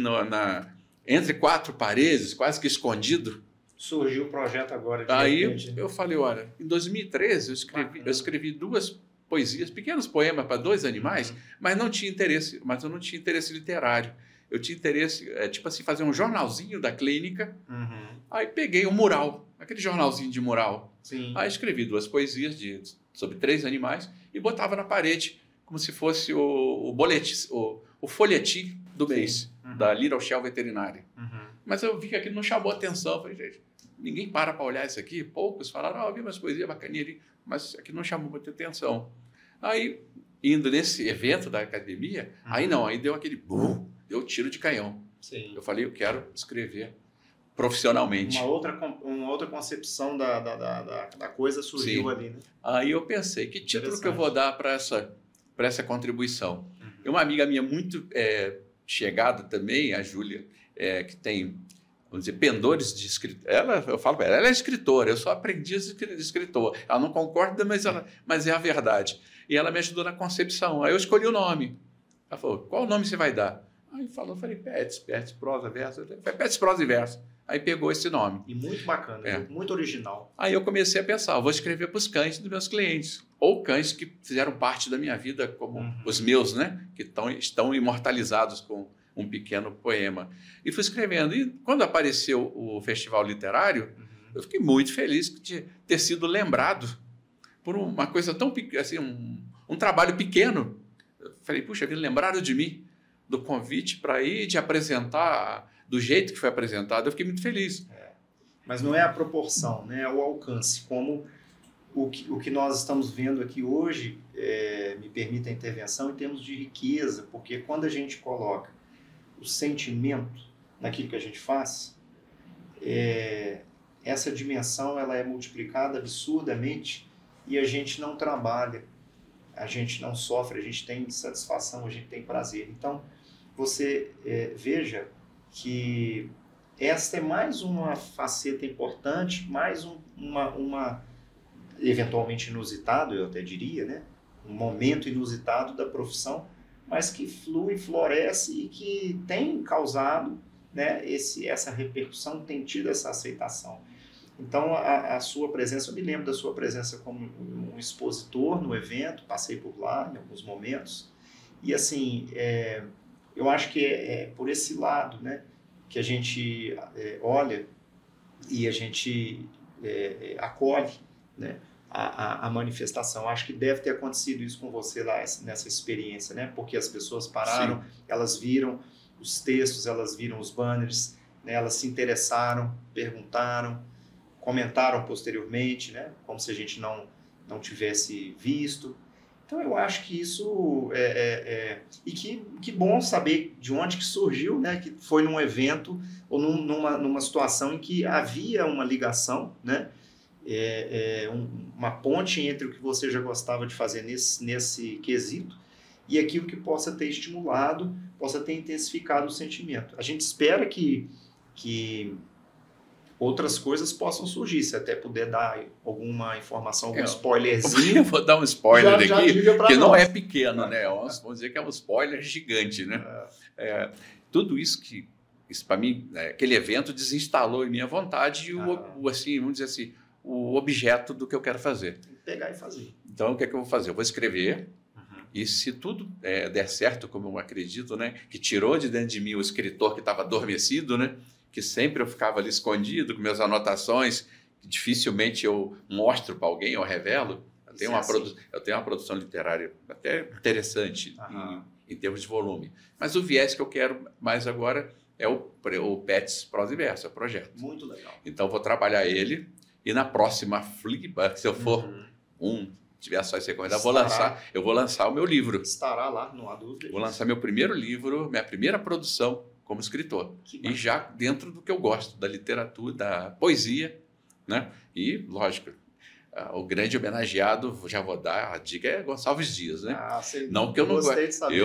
entre quatro paredes, quase que escondido. Surgiu o projeto agora. Aí eu falei, olha, em 2013 eu escrevi 2 poesias, pequenos poemas para 2 animais, mas não tinha interesse, eu não tinha interesse literário. Eu tinha interesse, tipo assim, fazer um jornalzinho da clínica. Aí peguei um mural, aquele jornalzinho de mural. Sim. Aí escrevi 2 poesias sobre 3 animais e botava na parede, como se fosse o boletim, o folhetim do mês, da Little Shell Veterinária. Mas eu vi que aquilo não chamou atenção. Falei, gente, ninguém para olhar isso aqui. Poucos falaram, eu vi umas poesias bacaninhas ali, mas aqui não chamou muita atenção. Aí, indo nesse evento da academia, aí deu aquele deu tiro de canhão. Sim. Eu falei, eu quero escrever profissionalmente. Uma outra concepção da coisa surgiu ali, né? Aí eu pensei, que título que eu vou dar para essa contribuição? E uma amiga minha muito chegada também, a Júlia, que tem, vamos dizer, pendores de escritor. Eu falo para ela é escritora, eu sou aprendiz de escritor. Ela não concorda, mas é a verdade. E ela me ajudou na concepção. Aí eu escolhi o nome. Ela falou, qual nome você vai dar? Aí eu falei, Pets, prosa, verso. Pets, prosa e verso. Aí pegou esse nome. E muito bacana, muito original. Aí eu comecei a pensar, eu vou escrever para os cães dos meus clientes. Ou cães que fizeram parte da minha vida, como os meus, né? Que estão imortalizados com um pequeno poema. E fui escrevendo. E quando apareceu o festival literário, eu fiquei muito feliz de ter sido lembrado por uma coisa tão pequena, assim, um trabalho pequeno. Eu falei, puxa, lembraram de mim, do convite para ir, de apresentar do jeito que foi apresentado. Eu fiquei muito feliz. Mas não é a proporção, né? É o alcance. Como o que nós estamos vendo aqui hoje, me permite a intervenção em termos de riqueza, porque quando a gente coloca o sentimento naquilo que a gente faz, essa dimensão ela é multiplicada absurdamente e a gente não trabalha, a gente não sofre, a gente tem satisfação, a gente tem prazer. Então, você veja que esta é mais uma faceta importante, mais uma eventualmente inusitado, eu até diria, né? Um momento inusitado da profissão, mas que flui, floresce e que tem causado, né, essa repercussão, tem tido essa aceitação. Então, a sua presença, eu me lembro da sua presença como um expositor no evento, passei por lá em alguns momentos, e assim, eu acho que é por esse lado, né, que a gente olha e a gente acolhe, né, a manifestação. Acho que deve ter acontecido isso com você lá nessa experiência, né, porque as pessoas pararam, sim, elas viram os textos, elas viram os banners, né, elas se interessaram, perguntaram, comentaram posteriormente, né, como se a gente não tivesse visto. Então, eu acho que isso e que bom saber de onde que surgiu, né, que foi num evento ou numa situação em que havia uma ligação, né, uma ponte entre o que você já gostava de fazer nesse quesito e aquilo que possa ter estimulado, possa ter intensificado o sentimento. A gente espera que outras coisas possam surgir, se até puder dar alguma informação, algum spoilerzinho. Eu vou dar um spoiler aqui, que não é pequeno, né? Vamos dizer que é um spoiler gigante, né? Tudo isso para mim, aquele evento desinstalou em minha vontade assim, vamos dizer assim, o objeto do que eu quero fazer. Pegar e fazer. Então, o que é que eu vou fazer? Eu vou escrever, e se tudo der certo, como eu acredito, né? Que tirou de dentro de mim o escritor que estava adormecido, né? Que sempre eu ficava ali escondido com minhas anotações, que dificilmente eu mostro para alguém, eu revelo. Eu tenho uma produção literária até interessante em termos de volume. Mas o viés que eu quero mais agora é o PETS Prosa e Verso, é o projeto. Muito legal. Então, vou trabalhar ele e na próxima Flipper, se eu for tiver só essa coisa, eu vou lançar o meu livro. Estará lá, não há dúvida. Vou lançar meu primeiro livro, minha primeira produção como escritor. E já dentro do que eu gosto, da literatura, da poesia, né? E, lógico, o grande homenageado, já vou dar, a dica é Gonçalves Dias, né? Não que eu não gostei de saber.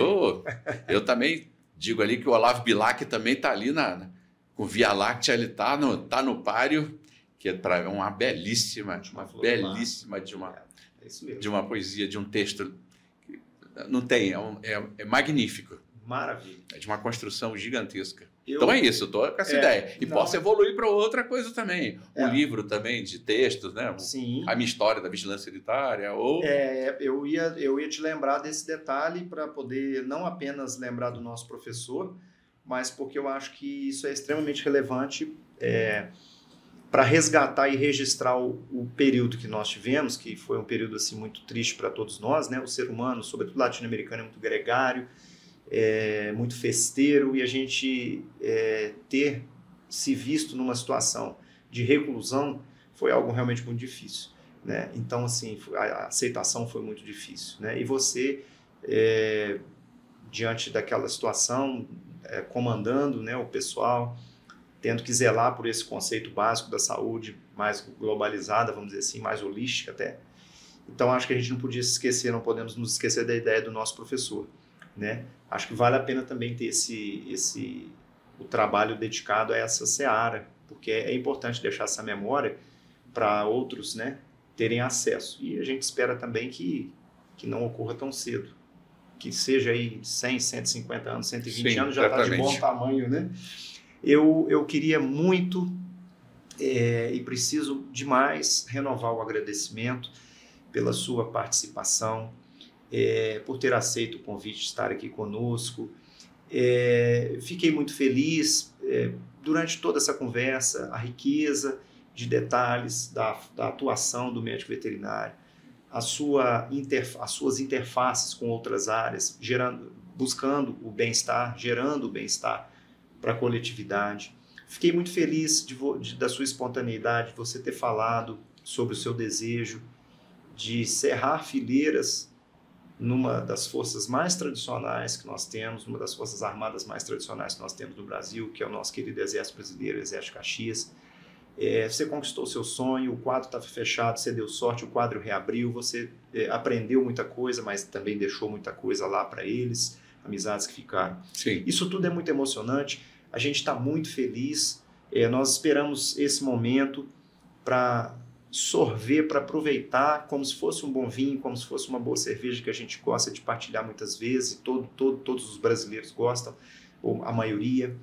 Eu também digo ali que o Olavo Bilac também está ali com Via Láctea, ele está no páreo, que é uma belíssima, de uma poesia, de um texto, não tem, é magnífico. Maravilha. É de uma construção gigantesca. Então é isso, estou com essa ideia. E posso evoluir para outra coisa também. Um livro também de textos, né? Sim. A minha história da vigilância sanitária. Eu ia te lembrar desse detalhe para poder não apenas lembrar do nosso professor, mas porque eu acho que isso é extremamente relevante para resgatar e registrar o período que nós tivemos, que foi um período assim, muito triste para todos nós, né? O ser humano, sobretudo latino-americano, é muito gregário, muito festeiro, e a gente ter se visto numa situação de reclusão foi algo realmente muito difícil, né? Então, assim, a aceitação foi muito difícil, né? E você, diante daquela situação, comandando, né, o pessoal, tendo que zelar por esse conceito básico da saúde mais globalizada, vamos dizer assim, mais holística até. Então, acho que a gente não podia se esquecer, não podemos nos esquecer da ideia do nosso professor, né? Acho que vale a pena também ter o trabalho dedicado a essa seara, porque é importante deixar essa memória para outros, né, terem acesso. E a gente espera também que não ocorra tão cedo, que seja aí 100, 150 anos, 120 anos, já está de bom tamanho, né? Eu queria muito e preciso demais renovar o agradecimento pela sua participação, por ter aceito o convite de estar aqui conosco. Fiquei muito feliz durante toda essa conversa, a riqueza de detalhes da atuação do médico veterinário, as suas interfaces com outras áreas, buscando o bem-estar, gerando o bem-estar para a coletividade. Fiquei muito feliz da sua espontaneidade, de você ter falado sobre o seu desejo de cerrar fileiras numa das forças mais tradicionais que nós temos, numa das forças armadas mais tradicionais que nós temos no Brasil, que é o nosso querido Exército Brasileiro, o Exército de Caxias. Você conquistou seu sonho, o quadro estava fechado, você deu sorte, o quadro reabriu, você aprendeu muita coisa, mas também deixou muita coisa lá para eles, amizades que ficaram. Sim. Isso tudo é muito emocionante, a gente está muito feliz, nós esperamos esse momento para sorver, para aproveitar como se fosse um bom vinho, como se fosse uma boa cerveja que a gente gosta de partilhar muitas vezes, e todos os brasileiros gostam, ou a maioria.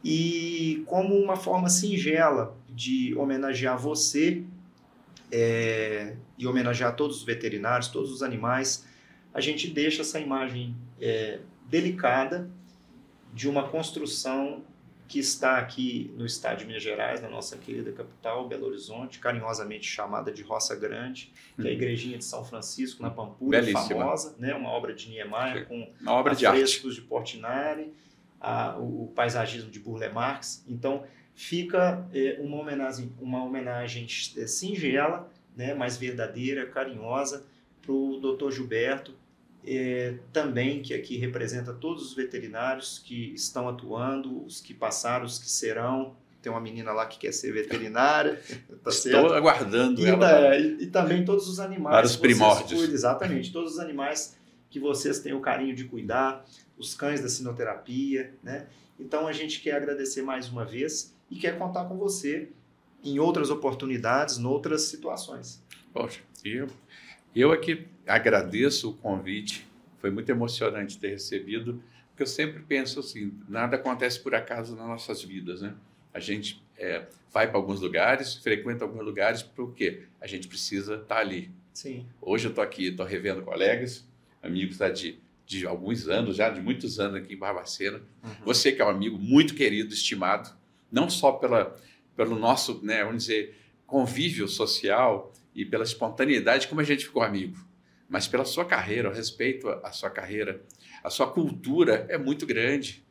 E como uma forma singela de homenagear você e homenagear todos os veterinários, todos os animais, a gente deixa essa imagem delicada de uma construção que está aqui no estado de Minas Gerais, na nossa querida capital, Belo Horizonte, carinhosamente chamada de Roça Grande, que é a igrejinha de São Francisco, na Pampulha, belíssima, famosa, né? Uma obra de Niemeyer com uma obra de afrescos arte de Portinari, o paisagismo de Burle Marx. Então, fica uma homenagem singela, né? Mais verdadeira, carinhosa, para o Dr. Gilberto, também, que aqui representa todos os veterinários que estão atuando, os que passaram, os que serão. Tem uma menina lá que quer ser veterinária. Tá Estou certo? aguardando E também todos os animais. Para os primórdios. Cuidam, exatamente, todos os animais que vocês têm o carinho de cuidar, os cães da sinoterapia, né? Então a gente quer agradecer mais uma vez e quer contar com você em outras oportunidades, em outras situações. Poxa, eu aqui agradeço o convite, foi muito emocionante ter recebido, porque eu sempre penso assim, nada acontece por acaso nas nossas vidas, né? A gente vai para alguns lugares, frequenta alguns lugares, porque a gente precisa estar ali. Sim. Hoje eu estou aqui, estou revendo colegas, amigos de alguns anos, já de muitos anos aqui em Barbacena. Uhum. Você que é um amigo muito querido, estimado, não só pelo nosso, né, vamos dizer, convívio social e pela espontaneidade como a gente ficou amigo, mas pela sua carreira, o respeito à sua carreira, a sua cultura é muito grande.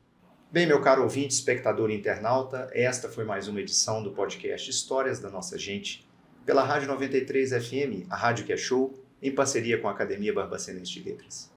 Bem, meu caro ouvinte, espectador e internauta, esta foi mais uma edição do podcast Histórias da Nossa Gente, pela Rádio 93 FM, a rádio que é show, em parceria com a Academia Barbacenense de Letras.